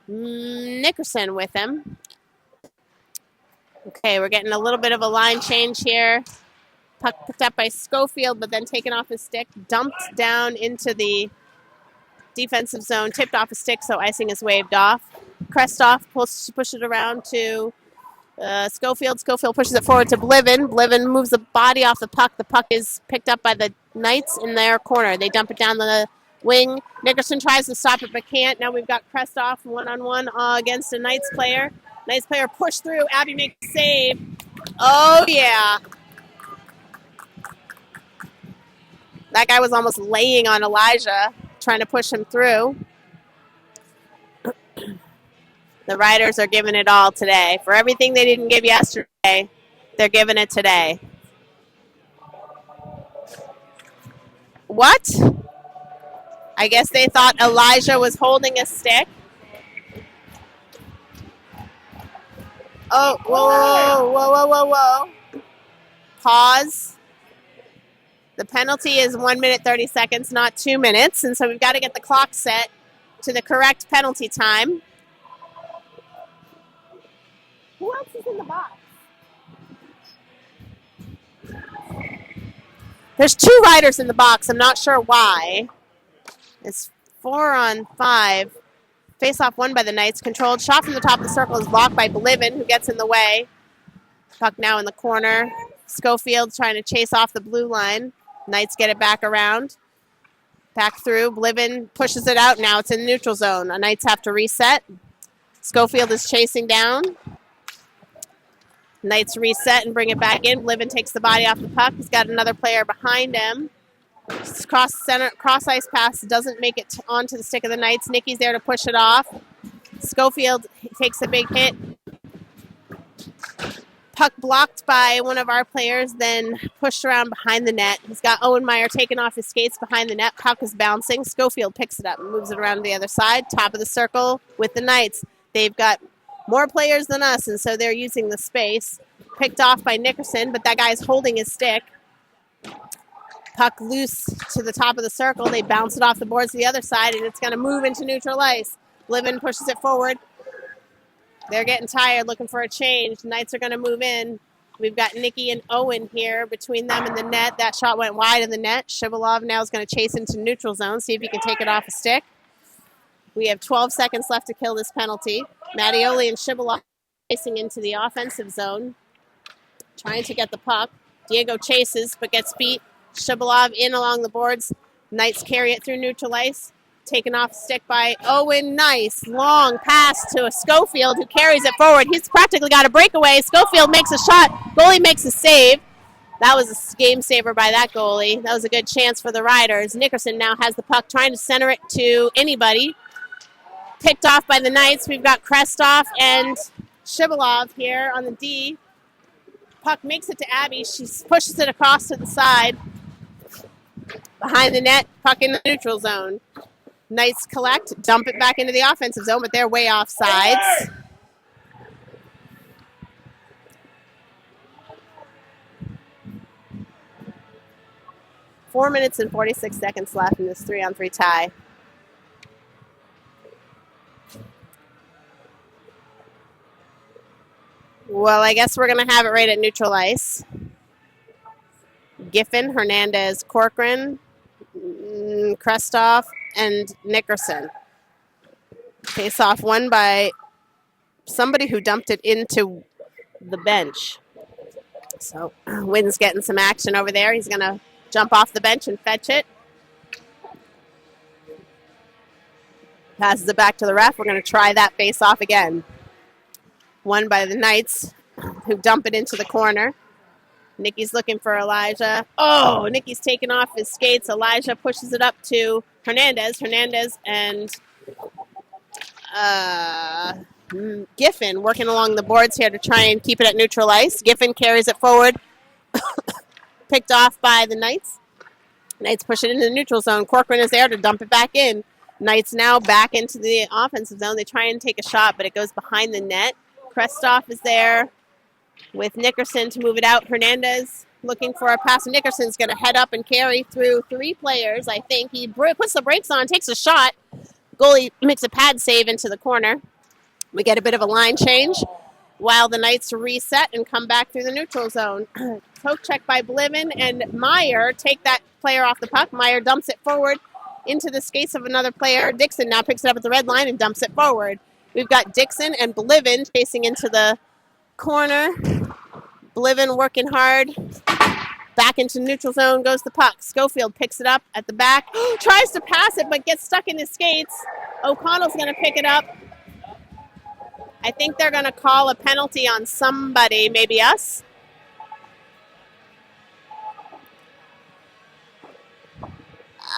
Nickerson with him. Okay, we're getting a little bit of a line change here. Puck picked up by Schofield, but then taken off his stick, dumped down into the defensive zone, tipped off a stick, so icing is waved off. Krestoff pushes it around to Schofield. Schofield pushes it forward to Blivin. Blivin moves the body off the puck. The puck is picked up by the Knights in their corner. They dump it down the wing. Nickerson tries to stop it but can't. Now we've got Krestoff one-on-one against a Knights player. Knights player pushed through. Abby makes a save. Oh, yeah. That guy was almost laying on Elijah, trying to push him through. The Riders are giving it all today. For everything they didn't give yesterday, they're giving it today. What? I guess they thought Elijah was holding a stick. Oh, whoa. Pause. The penalty is 1 minute, 30 seconds, not 2 minutes. And so we've got to get the clock set to the correct penalty time. Who else is in the box? There's 2 riders in the box. I'm not sure why. It's 4-on-5. Face off won by the Knights. Controlled shot from the top of the circle is blocked by Belivin, who gets in the way. Puck now in the corner. Schofield trying to chase off the blue line. Knights get it back around. Back through. Belivin pushes it out. Now it's in the neutral zone. The Knights have to reset. Schofield is chasing down. Knights reset and bring it back in. Belivin takes the body off the puck. He's got another player behind him. Cross center, cross ice pass doesn't make it onto the stick of the Knights. Nicky's there to push it off. Schofield takes a big hit. Puck blocked by one of our players, then pushed around behind the net. He's got Owen Meyer taking off his skates behind the net. Puck is bouncing. Schofield picks it up and moves it around to the other side. Top of the circle with the Knights. They've got more players than us, and so they're using the space. Picked off by Nickerson, but that guy's holding his stick. Puck loose to the top of the circle. They bounce it off the boards to the other side, and it's going to move into neutral ice. Belivin pushes it forward. They're getting tired, looking for a change. The Knights are going to move in. We've got Nicky and Owen here between them and the net. That shot went wide of the net. Shivalov now is going to chase into neutral zone, see if he can take it off a stick. We have 12 seconds left to kill this penalty. Mattioli and Shivalov chasing into the offensive zone, trying to get the puck. Diego chases, but gets beat. Shivalov in along the boards. Knights carry it through neutral ice. Taken off stick by Owen. Nice long pass to a Schofield who carries it forward. He's practically got a breakaway. Schofield makes a shot. Goalie makes a save. That was a game saver by that goalie. That was a good chance for the Riders. Nickerson now has the puck, trying to center it to anybody. Picked off by the Knights. We've got Krestoff and Shivalov here on the D. Puck makes it to Abby. She pushes it across to the side. Behind the net, puck in the neutral zone. Knights collect, dump it back into the offensive zone, but they're way off sides. Four minutes and 46 seconds left in this 3-on-3 tie. Well, I guess we're going to have it right at neutral ice. Giffen, Hernandez, Corcoran, Krestoff, and Nickerson. Face off won by somebody who dumped it into the bench. So Wynn's getting some action over there. He's going to jump off the bench and fetch it. Passes it back to the ref. We're going to try that face off again. Won by the Knights, who dump it into the corner. Nicky's looking for Elijah. Oh, Nicky's taking off his skates. Elijah pushes it up to Hernandez. Hernandez and Giffen working along the boards here to try and keep it at neutral ice. Giffen carries it forward. Picked off by the Knights. Knights push it into the neutral zone. Corcoran is there to dump it back in. Knights now back into the offensive zone. They try and take a shot, but it goes behind the net. Krestoff is there with Nickerson to move it out. Hernandez looking for a pass. Nickerson's going to head up and carry through 3 players, I think. He puts the brakes on, takes a shot. Goalie makes a pad save into the corner. We get a bit of a line change while the Knights reset and come back through the neutral zone. Poke check by Belivin and Meyer take that player off the puck. Meyer dumps it forward into the skates of another player. Dixon now picks it up at the red line and dumps it forward. We've got Dixon and Belivin chasing into the corner. Belivin working hard. Back into neutral zone goes the puck. Schofield picks it up at the back. Tries to pass it, but gets stuck in his skates. O'Connell's going to pick it up. I think they're going to call a penalty on somebody, maybe us.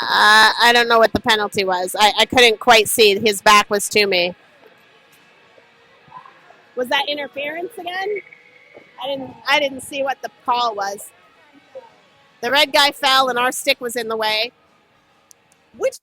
I don't know what the penalty was. I couldn't quite see. His back was to me. Was that interference again? I didn't see what the call was. The red guy fell and our stick was in the way. Which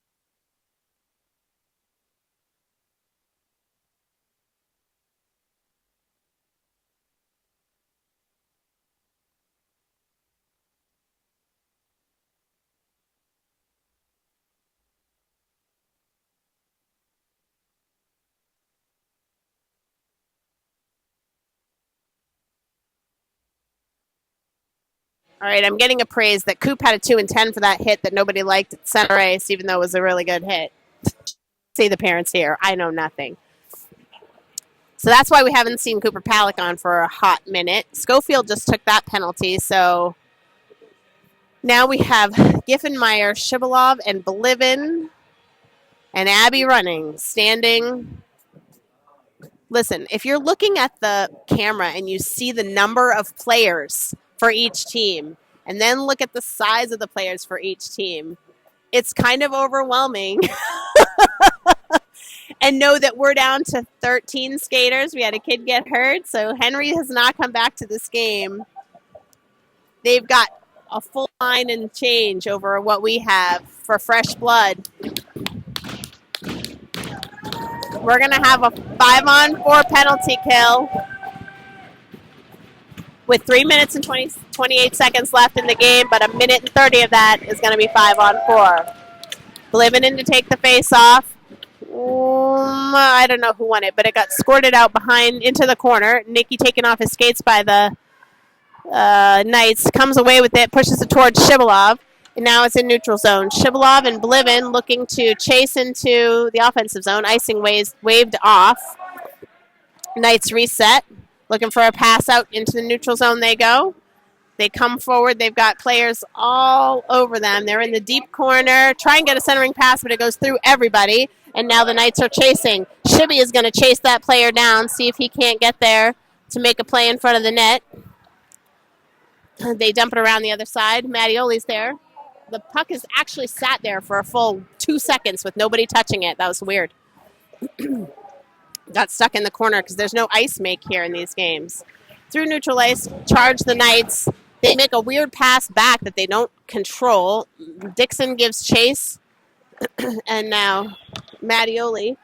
All right, I'm getting a praise that Coop had a 2 and 10 for that hit that nobody liked at center ice, even though it was a really good hit. See the parents here. I know nothing. So that's why we haven't seen Cooper Palak on for a hot minute. Schofield just took that penalty, so now we have Giffenmeyer, Shibalov, and Belivin, and Abby running, standing. Listen, if you're looking at the camera and you see the number of players for each team, and then look at the size of the players for each team, it's kind of overwhelming. And know that we're down to 13 skaters. We had a kid get hurt, so Henry has not come back to this game. They've got a full line and change over what we have for fresh blood. We're going to have a 5-on-4 penalty kill with 3 minutes and 28 seconds left in the game, but 1 minute and 30 of that is going to be 5-on-4. Belivin in to take the face off. I don't know who won it, but it got squirted out behind into the corner. Nicky taking off his skates by the Knights, comes away with it, pushes it towards Shibalov, and now it's in neutral zone. Shibalov and Belivin looking to chase into the offensive zone. Icing waved off. Knights reset, looking for a pass out into the neutral zone they go. They come forward. They've got players all over them. They're in the deep corner. Try and get a centering pass, but it goes through everybody. And now the Knights are chasing. Shibby is going to chase that player down, see if he can't get there to make a play in front of the net. They dump it around the other side. Mattioli's there. The puck is actually sat there for a full 2 seconds with nobody touching it. That was weird. Got stuck in the corner because there's no ice make here in these games. Through neutral ice, charge the Knights. They make a weird pass back that they don't control. Dixon gives chase. And now Mattioli.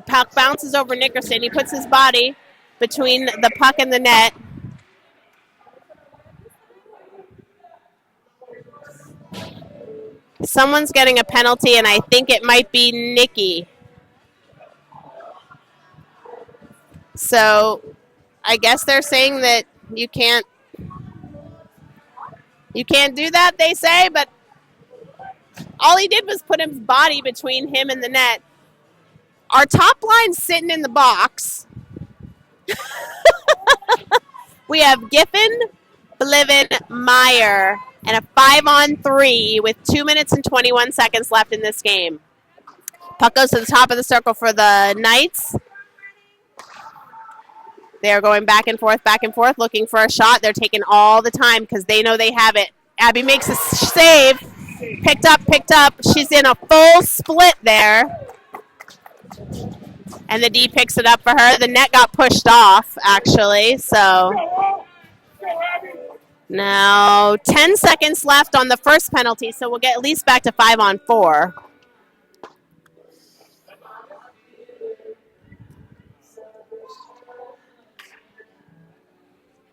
Puck bounces over Nickerson. He puts his body between the puck and the net. Someone's getting a penalty, and I think it might be Nicky. So I guess they're saying that you can't do that, they say, but all he did was put his body between him and the net. Our top line's sitting in the box. We have Giffen, Belivin, Meyer, and a 5-on-3 with 2 minutes and 21 seconds left in this game. Puck goes to the top of the circle for the Knights. They're going back and forth, looking for a shot. They're taking all the time because they know they have it. Abby makes a save. Picked up. She's in a full split there. And the D picks it up for her. The net got pushed off, actually. So now 10 seconds left on the first penalty, so we'll get at least back to 5-on-4.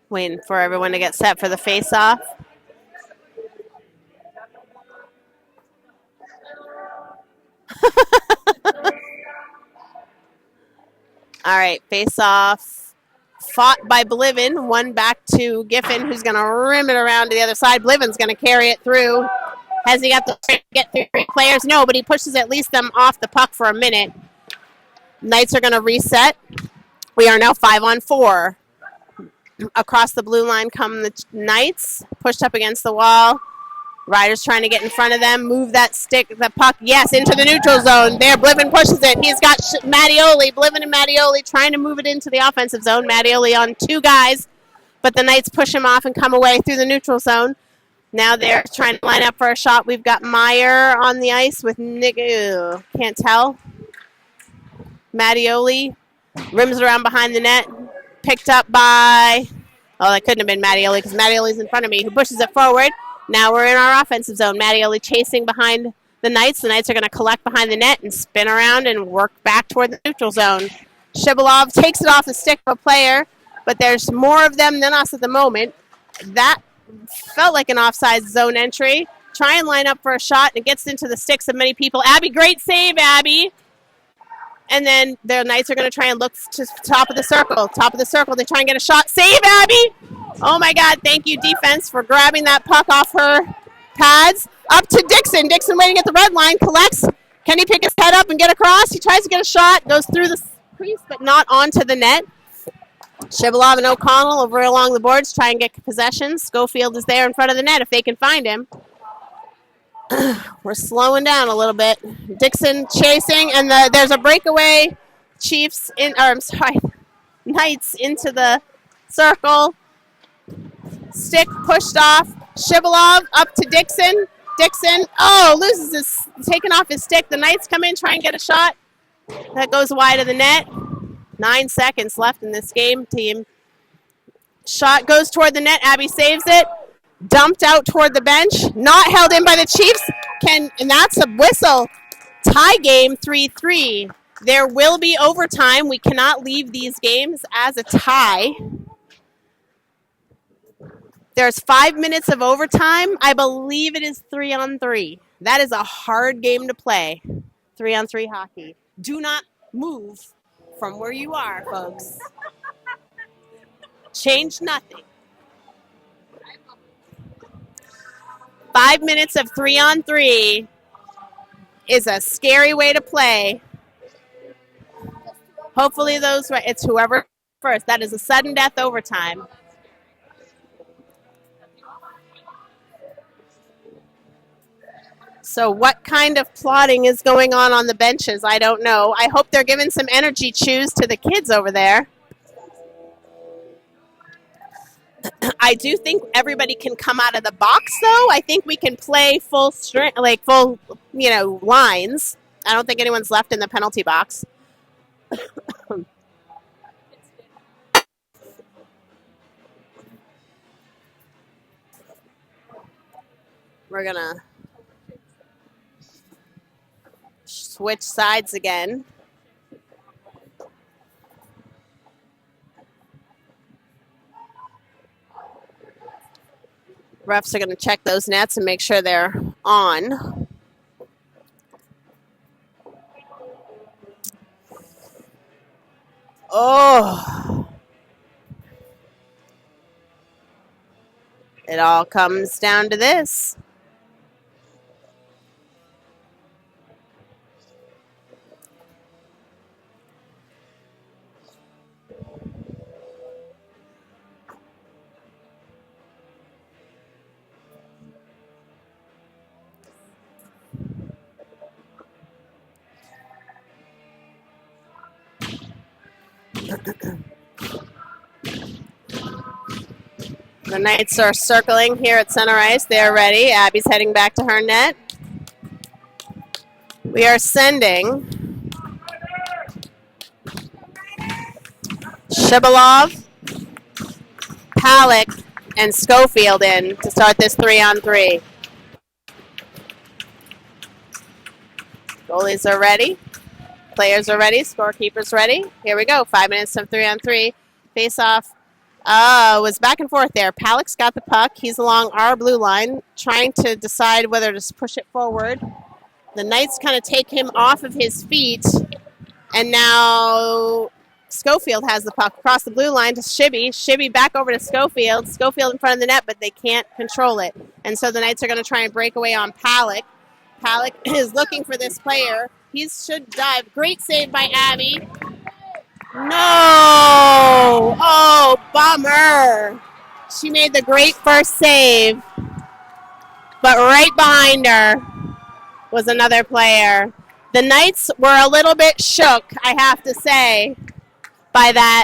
Waiting for everyone to get set for the face-off. All right, face-off fought by Belivin. One back to Giffen, who's going to rim it around to the other side. Blivin's going to carry it through. Has he got the strength to get through 3 players? No, but he pushes at least them off the puck for a minute. Knights are going to reset. We are now 5-on-4. Across the blue line come the Knights, pushed up against the wall. Ryder's trying to get in front of them, move that stick, the puck, yes, into the neutral zone. There, Belivin pushes it. He's got Mattioli, Belivin and Mattioli trying to move it into the offensive zone. Mattioli on 2 guys, but the Knights push him off and come away through the neutral zone. Now they're trying to line up for a shot. We've got Meyer on the ice with Nick, can't tell. Mattioli rims around behind the net. Picked up by, that couldn't have been Mattioli because Mattioli's in front of me, who pushes it forward. Now we're in our offensive zone. Mattioli chasing behind the Knights. The Knights are going to collect behind the net and spin around and work back toward the neutral zone. Shibalov takes it off the stick of a player, but there's more of them than us at the moment. That felt like an offside zone entry. Try and line up for a shot, and it gets into the sticks of many people. Abby, great save, Abby. And then the Knights are going to try and look to top of the circle. Top of the circle. They try and get a shot. Save, Abby! Oh my God, thank you, defense, for grabbing that puck off her pads. Up to Dixon. Dixon waiting at the red line, collects. Can he pick his head up and get across? He tries to get a shot, goes through the crease, but not onto the net. Shibalov and O'Connell over along the boards try and get possession. Schofield is there in front of the net if they can find him. We're slowing down a little bit. Dixon chasing, and there's a breakaway. Chiefs in, or I'm sorry, Knights into the circle. Stick pushed off. Shibalov up to Dixon. Dixon, loses his, taken off his stick. The Knights come in, try and get a shot. That goes wide of the net. 9 seconds left in this game. Team shot goes toward the net. Abby saves it. Dumped out toward the bench. Not held in by the Chiefs. And that's a whistle. Tie game 3-3. There will be overtime. We cannot leave these games as a tie. There's 5 minutes of overtime. I believe it is 3-on-3. That is a hard game to play. 3-on-3 hockey. Do not move from where you are, folks. Change nothing. 5 minutes of 3-on-3 is a scary way to play. Hopefully it's whoever first. That is a sudden death overtime. So what kind of plotting is going on the benches? I don't know. I hope they're giving some energy chews to the kids over there. I do think everybody can come out of the box, though. I think we can play full lines. I don't think anyone's left in the penalty box. We're going to switch sides again. Refs are going to check those nets and make sure they're on. Oh. It all comes down to this. The Knights are circling here at center ice. They are ready. Abby's heading back to her net. We are sending Shibalov, Palak, and Schofield in to start this 3-on-3. Goalies are ready. Players are ready. Scorekeepers ready. Here we go. 5 minutes of 3-on-3. Face-off. Was back and forth there. Palak's got the puck. He's along our blue line, trying to decide whether to push it forward. The Knights kind of take him off of his feet, and now Schofield has the puck across the blue line to Shibby. Shibby back over to Schofield. Schofield in front of the net, but they can't control it. And so the Knights are going to try and break away on Palak. Palak is looking for this player. He should dive. Great save by Abby. No! Oh, bummer. She made the great first save. But right behind her was another player. The Knights were a little bit shook, I have to say, by that.